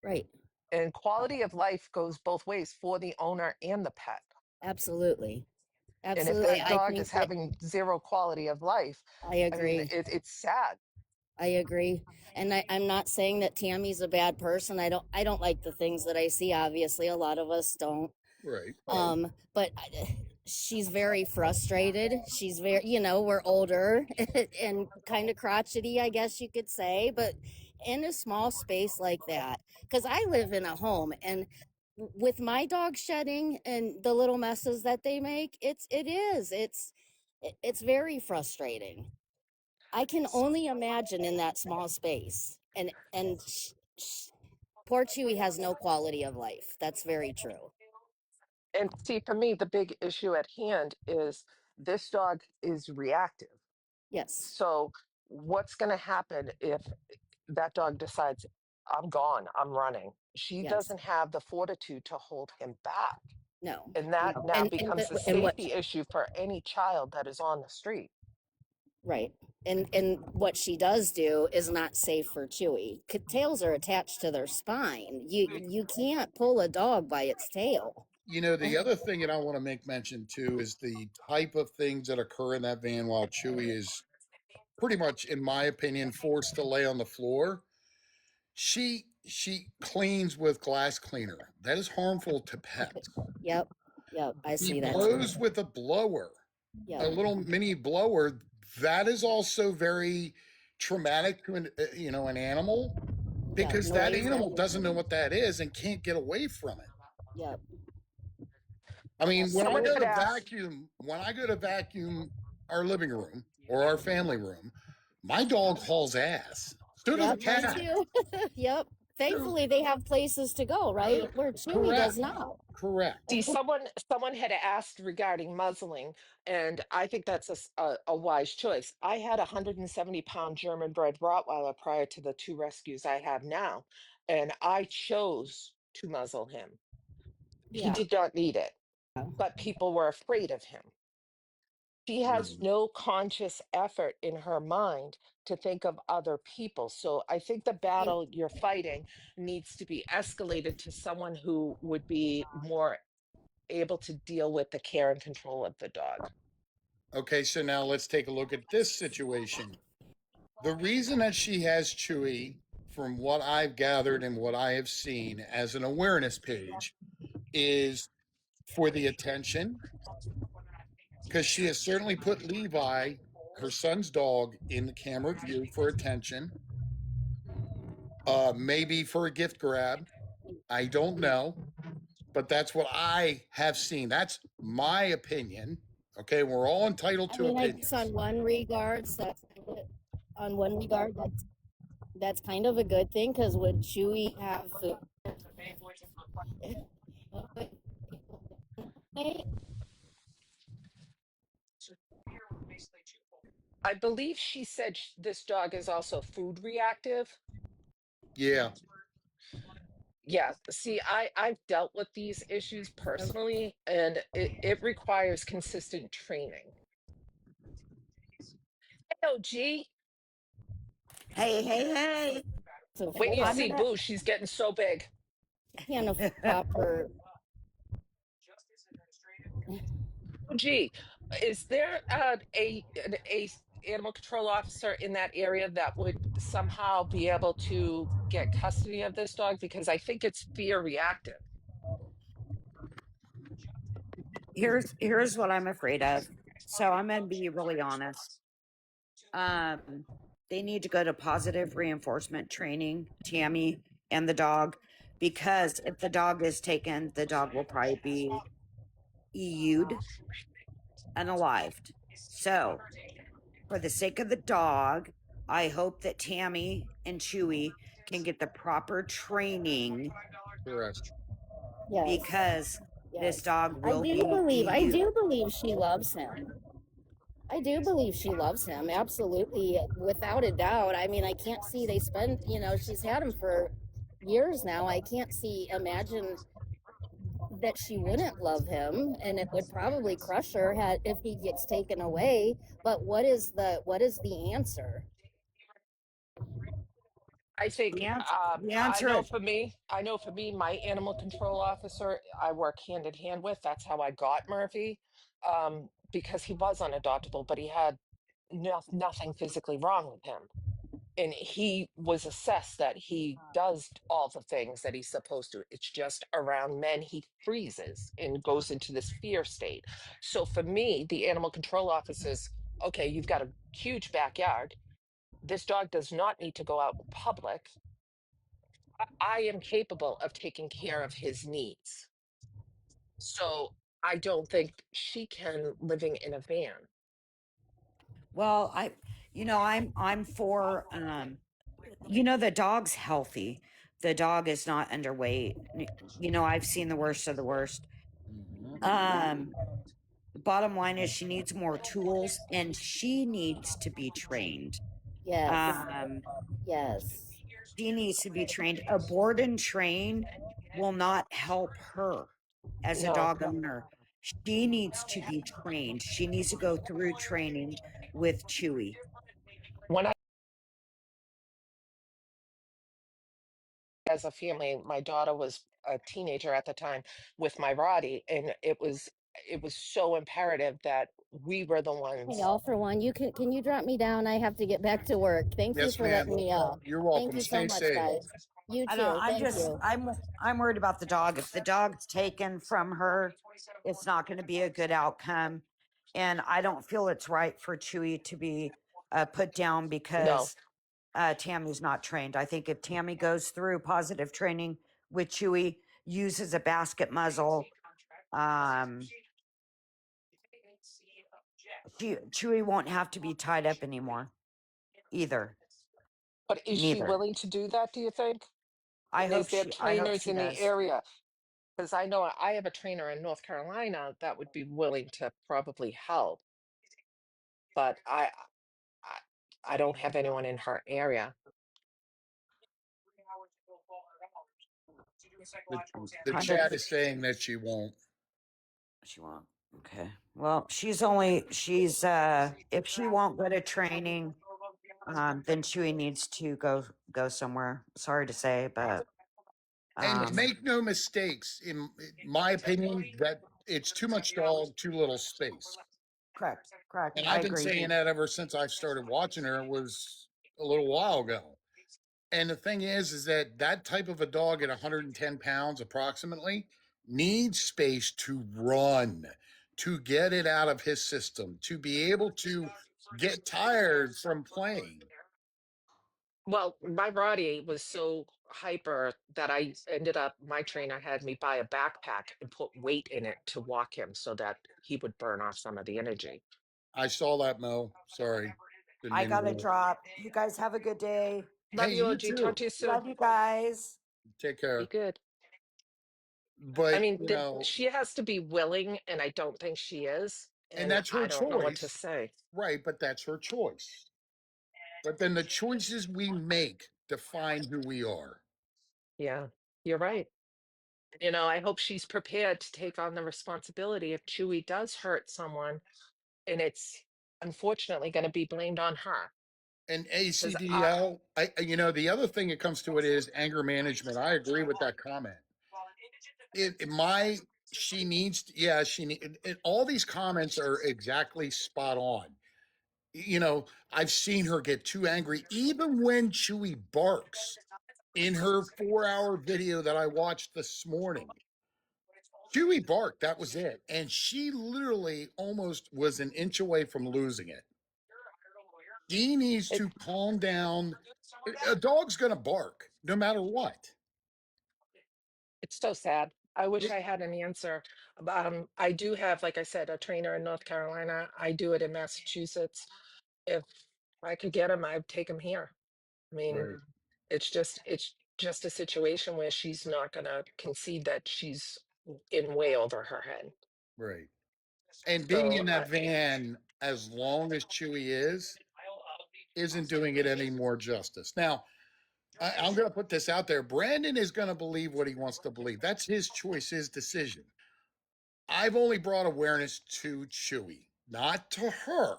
right. And quality of life goes both ways for the owner and the pet. Absolutely. And if Absolutely. that I dog think is that having zero quality of life, I I mean, agree. it's sad. I agree. And I'm not saying that Tammy's a bad person. I don't like the things that I see. Obviously, a lot of us don't. Right. But she's very frustrated. She's very, we're older and kind of crotchety, I guess you could say, but in a small space like that, because I live in a home and with my dog shedding and the little messes that they make, it's very frustrating. I can only imagine in that small space. And poor Chewy has no quality of life. That's very true. And see, for me, the big issue at hand is this dog is reactive. Yes. So, what's going to happen if that dog decides, I'm gone, I'm running? She Yes. doesn't have the fortitude to hold him back. No. And that No. now becomes a And what safety issue for any child that is on the street. right. And what she does do is not safe for Chewy. Tails are attached to their spine. You can't pull a dog by its tail. The other thing that I want to make mention too is the type of things that occur in that van while Chewy is pretty much, in my opinion, forced to lay on the floor. She cleans with glass cleaner. That is harmful to pets. Yep. Yep. I He see that too. blows with a blower, Yep. a little mini blower. That is also very traumatic to an animal, Yep. because that Noise animal doesn't know everything. what that is and can't get away from it. Yep. I Yep. mean, when I Someone go had to asked, vacuum our living room or our family room, my dog hauls ass. So does a Yep. Mine cat. too. Yep. They're Thankfully, they have places to go, right? Where Chewy does correct. not. Correct. see, someone had asked regarding muzzling, and I think that's a wise choice. I had a 170-pound German bred Rottweiler prior to the two rescues I have now, and I chose to muzzle him. He Yeah. did not need it, but people were afraid of him. She has Right. no conscious effort in her mind to think of other people. So I think the battle you're fighting needs to be escalated to someone who would be more able to deal with the care and control of the dog. Okay, so now let's take a look at this situation. The reason that she has Chewy, from what I've gathered and what I have seen as an awareness page, is for the attention, because she has certainly put Levi, her son's dog, in the camera view for attention. Maybe for a gift grab. I don't know, but that's what I have seen. That's my opinion. Okay, we're all entitled I to mean, I guess opinions. on one regards, on one regard, that's kind of a good thing because would Chewy have food? I believe she said this dog is also food reactive. Yeah. Yeah, see, I've dealt with these issues personally, and it requires consistent training. Oh, gee, Hey, hey, hey. So wait till you I'm see gonna Boo. She's getting so big. can of pop her. Oh, gee, is there a animal control officer in that area that would somehow be able to get custody of this dog? Because I think it's fear reactive. here's what I'm afraid of. So I'm gonna be really honest. Um, they need to go to positive reinforcement training, Tammy and the dog, because if the dog is taken, the dog will probably be EU'd and alived. So, for the sake of the dog, I hope that Tammy and Chewy can get the proper training Correct. Yes, because this yes. dog will be I EU'd. do believe she loves him. I do believe she loves him. Absolutely, without a doubt. I mean, I can't see they spend. She's had him for years now. I can't see imagine that she wouldn't love him, and it would probably crush her if he gets taken away. But what is the answer? I think The I answer know is for me, my animal control officer, I work hand in hand with. That's how I got Murphy, because he was unadoptable, but he had nothing physically wrong with him. And he was assessed that he does all the things that he's supposed to. It's just around men, he freezes and goes into this fear state. So for me, the animal control officers, okay, you've got a huge backyard. This dog does not need to go out in public. I am capable of taking care of his needs. So I don't think she can living in a van. well, I'm for the dog's healthy. The dog is not underweight. I've seen the worst of the worst. Mhm. Um, Bottom line is she needs more tools and she needs to be trained. Yes. Um, Yes. she needs to be trained. A board and train will not help her as a No, dog owner. She needs to be trained. She needs to go through training with Chewy. when I, as a family, my daughter was a teenager at the time with my Roddy, and it was so imperative that we were the Hey, ones. all for one. Can you drop me down? I have to get back to work. Thank you Yes, for ma'am. letting me up. You're Thank welcome. you so Stay much, safe. guys. You I don't. too. Thank you. I'm worried about the dog. If the dog's taken from her, it's not going to be a good outcome. And I don't feel it's right for Chewy to be put down No. because Tammy's not trained. I think if Tammy goes through positive training with Chewy, uses a basket muzzle, um, Chewy won't have to be tied up anymore either. But is she Neither. willing to do that, do you think? I And is hope there she. I hope trainers she in the does. area? Because I know I have a trainer in North Carolina that would be willing to probably help, but I, I don't have anyone in her area. The Kind of. chat is saying that she won't. She won't. Okay. Well, she's if she won't go to training, then Chewy needs to go somewhere. Sorry to say, but And um make no mistakes, in my opinion, that it's too much dog, too little space. correct, correct. And I I've been agree. saying that ever since I've started watching her was a little while ago. And the thing is that that type of a dog at 110 pounds approximately needs space to run, to get it out of his system, to be able to get tired from playing. Well, my Roddy was so hyper that my trainer had me buy a backpack and put weight in it to walk him so that he would burn off some of the energy. I saw that, Mo. Sorry. Didn't I mean to gotta interrupt. drop. You guys have a good day. Love Hey, you, you OG. Talk too. to you soon. Love you guys. Take Be care. good. I But, mean, she has to be willing, and I don't think she is. and And that's her I don't know what to choice. say. Right. But that's her choice. But then the choices we make define who we are. Yeah, you're right. I hope she's prepared to take on the responsibility if Chewy does hurt someone, and it's unfortunately going to be blamed on her. And Because ACDL, the other thing that comes to it is anger management. I agree with that comment. It my she needs to, yeah, she need all these comments are exactly spot on. I've seen her get too angry, even when Chewy barks in her 4-hour video that I watched this morning. Chewy barked, that was it. And she literally almost was an inch away from losing it. He needs it, to calm down. A dog's going to bark no matter what. it's so sad. I wish Yeah, I had an answer. I do have, like I said, a trainer in North Carolina. I do it in Massachusetts. If I could get him, I'd take him here. I mean, right, it's just a situation where she's not gonna concede that she's in way over her head. right. And being So in that van as long as Chewy isn't doing it any more justice. Now, I'm going to put this out there. Brandon is going to believe what he wants to believe. That's his choice, his decision. I've only brought awareness to Chewy, not to her.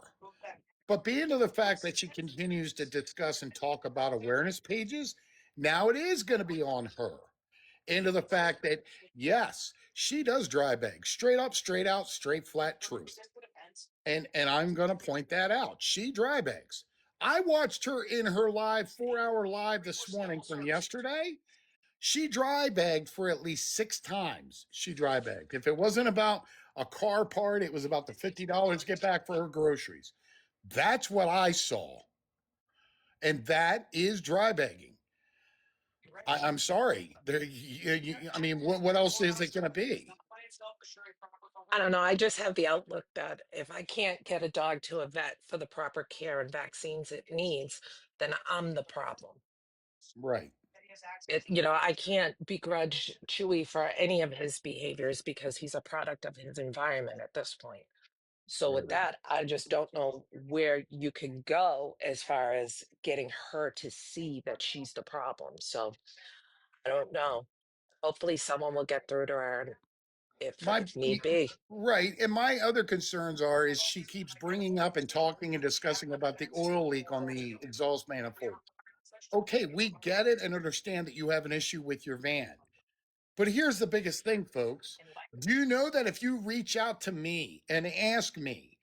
But being to the fact that she continues to discuss and talk about awareness pages, now it is going to be on her. Into the fact that, yes, she does dry bag, straight up, straight out, straight flat truth. And I'm going to point that out. She dry bags. I watched her in her live 4 hour live this morning from yesterday. She dry bagged for at least 6 times. She dry bagged. If it wasn't about a car part, it was about the $50 to get back for her groceries. That's what I saw. And that is dry bagging. I'm sorry. I mean, what else is it going to be? I don't know. I just have the outlook that if I can't get a dog to a vet for the proper care and vaccines it needs, then I'm the problem. Right. I can't begrudge Chewy for any of his behaviors because he's a product of his environment at this point. So with Right. that, I just don't know where you can go as far as getting her to see that she's the problem. So I don't know. Hopefully someone will get through to her My if need be. right. And my other concerns are is she keeps bringing up and talking and discussing about the oil leak on the exhaust manifold. Okay, we get it and understand that you have an issue with your van. But here's the biggest thing, folks. Do you know that if you reach out to me and ask me,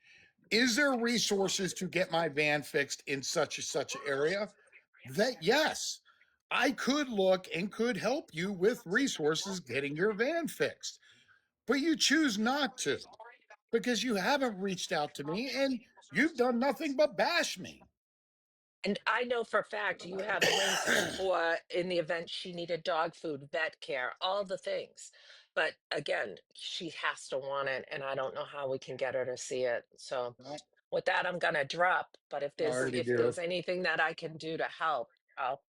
is there resources to get my van fixed in such and such area? That yes, I could look and could help you with resources getting your van fixed. But you choose not to because you haven't reached out to me and you've done nothing but bash me. And I know for a fact you have links for in the event she needed dog food, vet care, all the things. But again, she has to want it, and I don't know how we can get her to see it. So Well, with that, I'm gonna drop. But I already if do. there's anything that I can do to help, I'll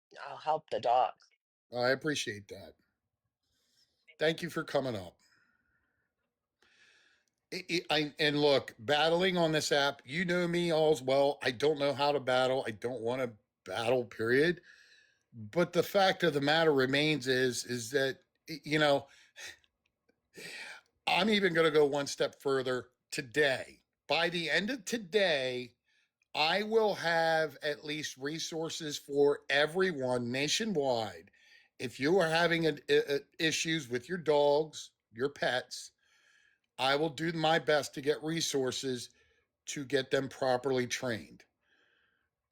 help the dog. I appreciate that. Thank you for coming up. And look, battling on this app, you know me all's well. I don't know how to battle. I don't want to battle, period. But the fact of the matter remains is that, you know, I'm even going to go one step further today. By the end of today, I will have at least resources for everyone nationwide. If you are having issues with your dogs, your pets, I will do my best to get resources to get them properly trained.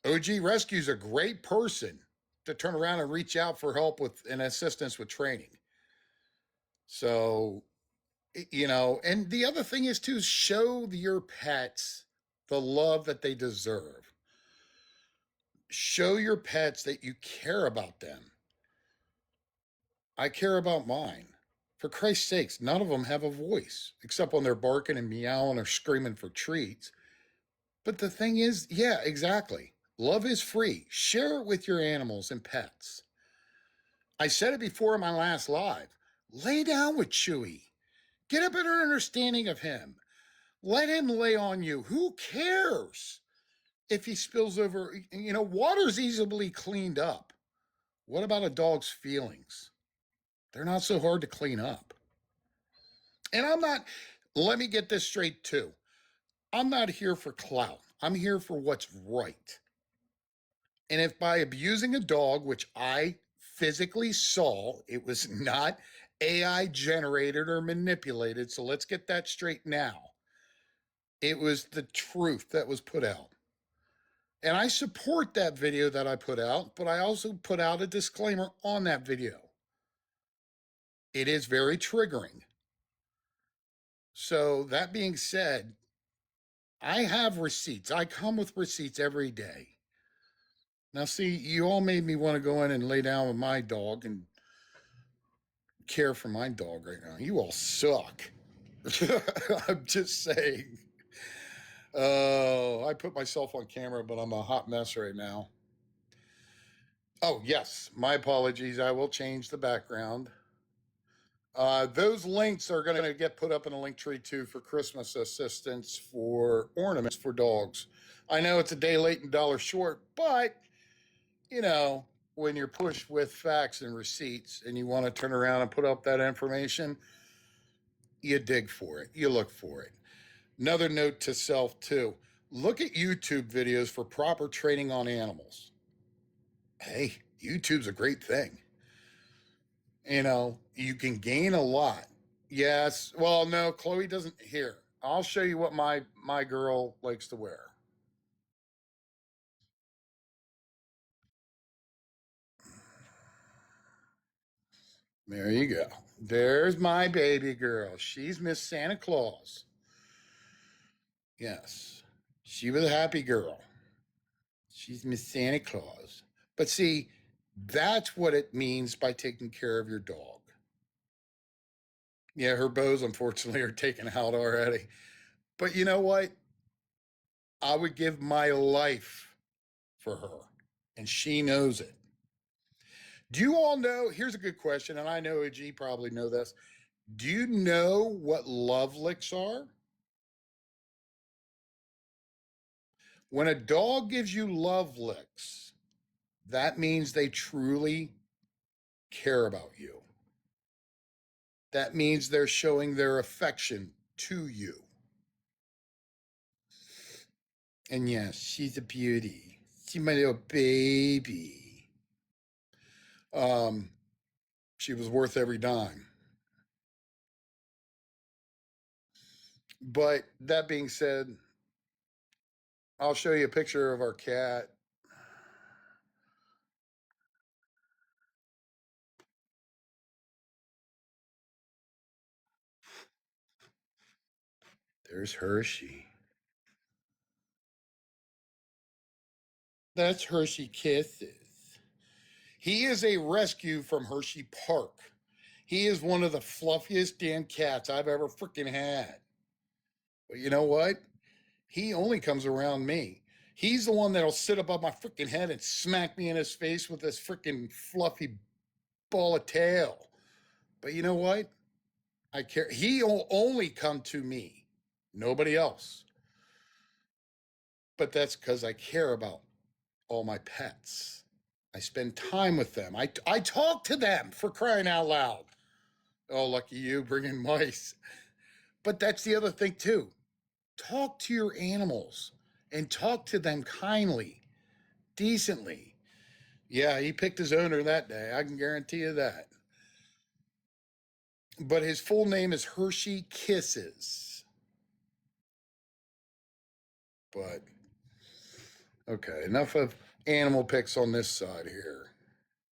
OG Rescue is a great person to turn around and reach out for help with and assistance with training. So, and the other thing is to show your pets the love that they deserve. Show your pets that you care about them. I care about mine. For Christ's sakes, none of them have a voice except when they're barking and meowing or screaming for treats. But the thing is, yeah, exactly. Love is free. Share it with your animals and pets. I said it before in my last live. Lay down with Chewy. Get a better understanding of him. Let him lay on you. Who cares if he spills over? Water's easily cleaned up. What about a dog's feelings? They're not so hard to clean up. And let me get this straight too. I'm not here for clout. I'm here for what's right. And if by abusing a dog, which I physically saw, it was not AI generated or manipulated, so let's get that straight now. It was the truth that was put out. And I support that video that I put out, but I also put out a disclaimer on that video. It is very triggering. So, that being said, I have receipts. I come with receipts every day. Now, see, you all made me want to go in and lay down with my dog and care for my dog right now. You all suck. I'm just saying. Oh, I put myself on camera, but I'm a hot mess right now. Oh, yes. My apologies. I will change the background. Those links are going to get put up in a link tree too for Christmas assistance for ornaments for dogs. I know it's a day late and dollar short, but when you're pushed with facts and receipts and you want to turn around and put up that information, you dig for it, you look for it. Another note to self, too, look at YouTube videos for proper training on animals. Hey, YouTube's a great thing. You can gain a lot. Yes. Well, no, Chloe doesn't. Here, I'll show you what my girl likes to wear. There you go. There's my baby girl. She's Miss Santa Claus. Yes. She was a happy girl. She's Miss Santa Claus. But see, that's what it means by taking care of your dog. Yeah, her bows, unfortunately, are taken out already. But you know what? I would give my life for her, and she knows it. Do you all know? Here's a good question, and I know AG probably know this. Do you know what love licks are? When a dog gives you love licks, that means they truly care about you. That means they're showing their affection to you. And yes, she's a beauty. She's my little baby. Um, she was worth every dime. But that being said, I'll show you a picture of our cat. There's Hershey. That's Hershey Kisses. He is a rescue from Hershey Park. He is one of the fluffiest damn cats I've ever freaking had. But you know what? He only comes around me. He's the one that'll sit above my freaking head and smack me in his face with this freaking fluffy ball of tail. But you know what? I care. He'll only come to me, nobody else. But that's because I care about all my pets. I spend time with them. I talk to them, for crying out loud. Oh, lucky you, bringing mice. But that's the other thing, too. Talk to your animals and talk to them kindly, decently. Yeah, he picked his owner that day. I can guarantee you that. But his full name is Hershey Kisses. But, okay, enough of animal pics on this side here.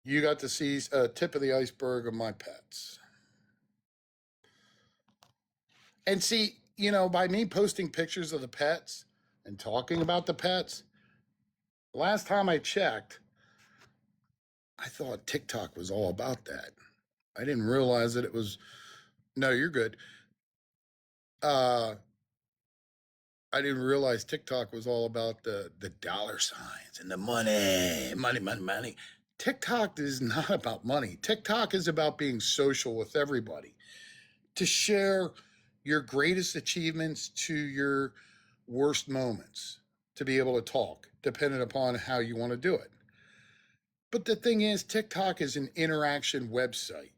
You got to see a tip of the iceberg of my pets. And see, by me posting pictures of the pets and talking about the pets, last time I checked, I thought TikTok was all about that. I didn't realize that it was. No, you're good. Uh, I didn't realize TikTok was all about the dollar signs and the money, money, money, money. TikTok is not about money. TikTok is about being social with everybody, to share your greatest achievements to your worst moments, to be able to talk, depending upon how you want to do it. But the thing is, TikTok is an interaction website.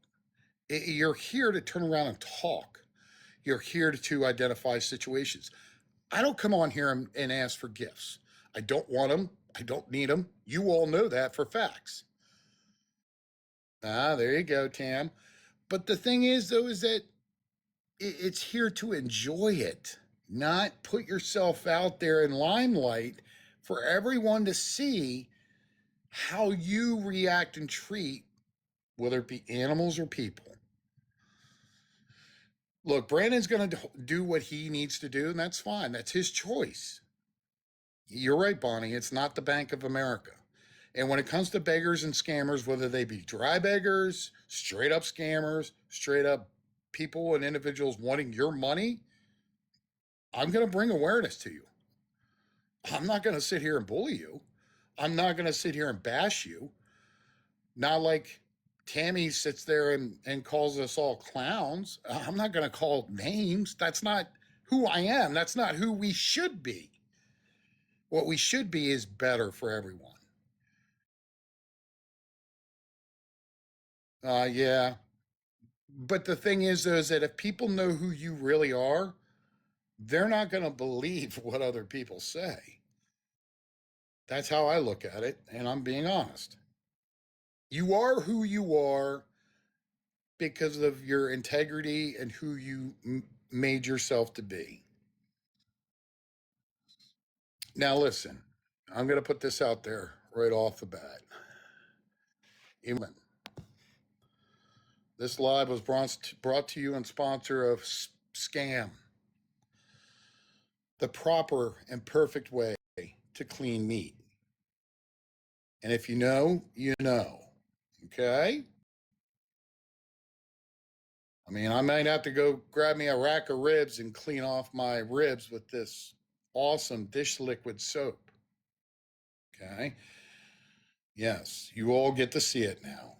You're here to turn around and talk. You're here to identify situations. I don't come on here and ask for gifts. I don't want them. I don't need them. You all know that for facts. Ah, there you go, Tam. But the thing is, though, is that it's here to enjoy it, not put yourself out there in limelight for everyone to see how you react and treat, whether it be animals or people. Look, Brandon's going to do what he needs to do, and that's fine. That's his choice. You're right, Bonnie. It's not the Bank of America. And when it comes to beggars and scammers, whether they be dry beggars, straight up scammers, straight up people and individuals wanting your money, I'm going to bring awareness to you. I'm not going to sit here and bully you. I'm not going to sit here and bash you. Not like Tammy sits there and calls us all clowns. I'm not going to call names. That's not who I am. That's not who we should be. What we should be is better for everyone. Yeah. But the thing is, though, is that if people know who you really are, they're not going to believe what other people say. That's how I look at it, and I'm being honest. You are who you are because of your integrity and who you made yourself to be. Now, listen, I'm going to put this out there right off the bat. This live was brought to you and sponsor of Scam, the proper and perfect way to clean meat. And if you know, you know. Okay? I mean, I might have to go grab me a rack of ribs and clean off my ribs with this awesome dish liquid soap. Okay? Yes, you all get to see it now.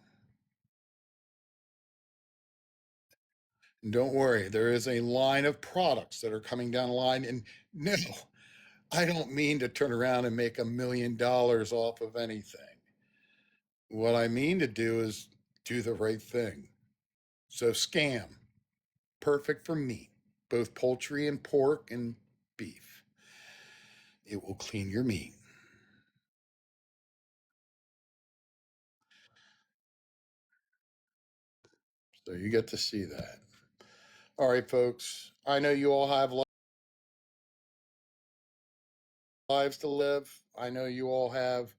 And don't worry, there is a line of products that are coming down the line. And no, I don't mean to turn around and make $1 million off of anything. What I mean to do is do the right thing. So, Scam, perfect for meat, both poultry and pork and beef. It will clean your meat. So, you get to see that. All right, folks. I know you all have lives to live. I know you all have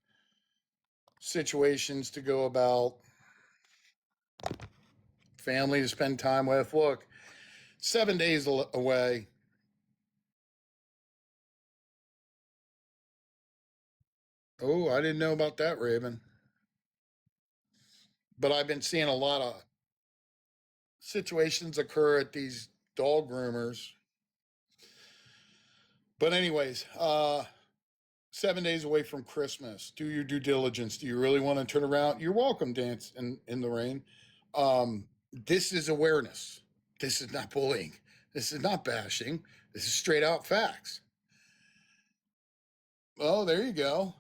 situations to go about, family to spend time with. Look, 7 days away. Oh, I didn't know about that, Raven. But I've been seeing a lot of situations occur at these dog groomers. But anyways, 7 days away from Christmas. Do your due diligence. Do you really want to turn around? You're welcome, dance in the rain. This is awareness. This is not bullying. This is not bashing. This is straight out facts. Oh, there you go.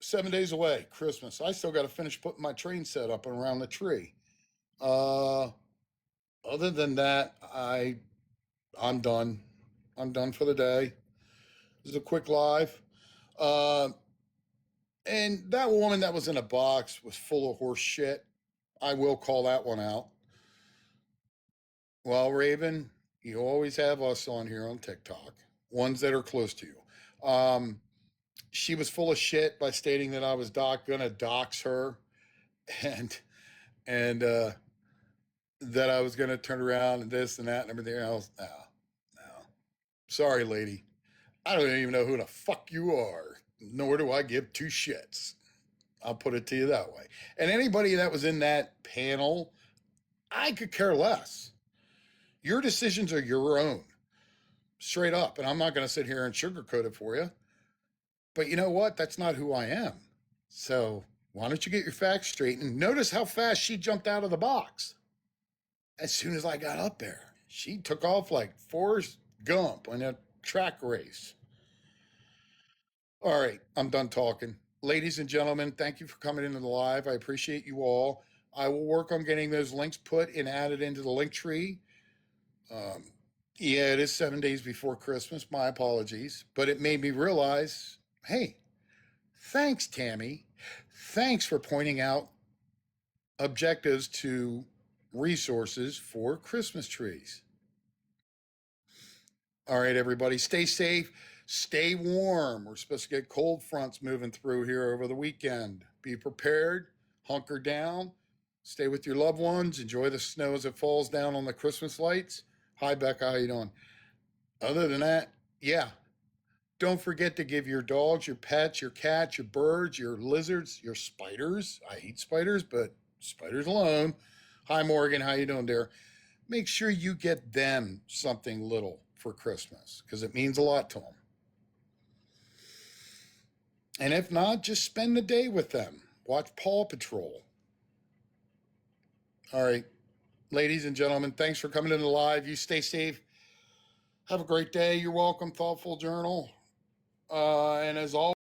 7 days away, Christmas. I still got to finish putting my train set up and around the tree. Uh, Other than that, I'm done. I'm done for the day. This is a quick live. Uh, and that woman that was in a box was full of horse shit. I will call that one out. Well, Raven, you always have us on here on TikTok, ones that are close to you. She was full of shit by stating that I was gonna dox her, and and that I was gonna turn around and this and that and everything else. No, no. Sorry, lady. I don't even know who the fuck you are, nor do I give two shits. I'll put it to you that way. And anybody that was in that panel, I could care less. Your decisions are your own, straight up. And I'm not going to sit here and sugarcoat it for you. But you know what? That's not who I am. So why don't you get your facts straight? And notice how fast she jumped out of the box. As soon as I got up there, she took off like Forrest Gump in a track race. All right, I'm done talking. Ladies and gentlemen, thank you for coming into the live. I appreciate you all. I will work on getting those links put and added into the link tree. Um, yeah, it is 7 days before Christmas. My apologies. But it made me realize, hey, thanks, Tammy. Thanks for pointing out objectives to resources for Christmas trees. All right, everybody, stay safe, stay warm. We're supposed to get cold fronts moving through here over the weekend. Be prepared, hunker down, stay with your loved ones, enjoy the snow as it falls down on the Christmas lights. Hi, Becca, how you doing? Other than that, yeah, don't forget to give your dogs, your pets, your cats, your birds, your lizards, your spiders. I hate spiders, but spiders alone. Hi, Morgan, how you doing, dear? Make sure you get them something little for Christmas because it means a lot to them. And if not, just spend the day with them. Watch Paw Patrol. All right, ladies and gentlemen, thanks for coming into the live. You stay safe. Have a great day. You're welcome, Thoughtful Journal. And as always,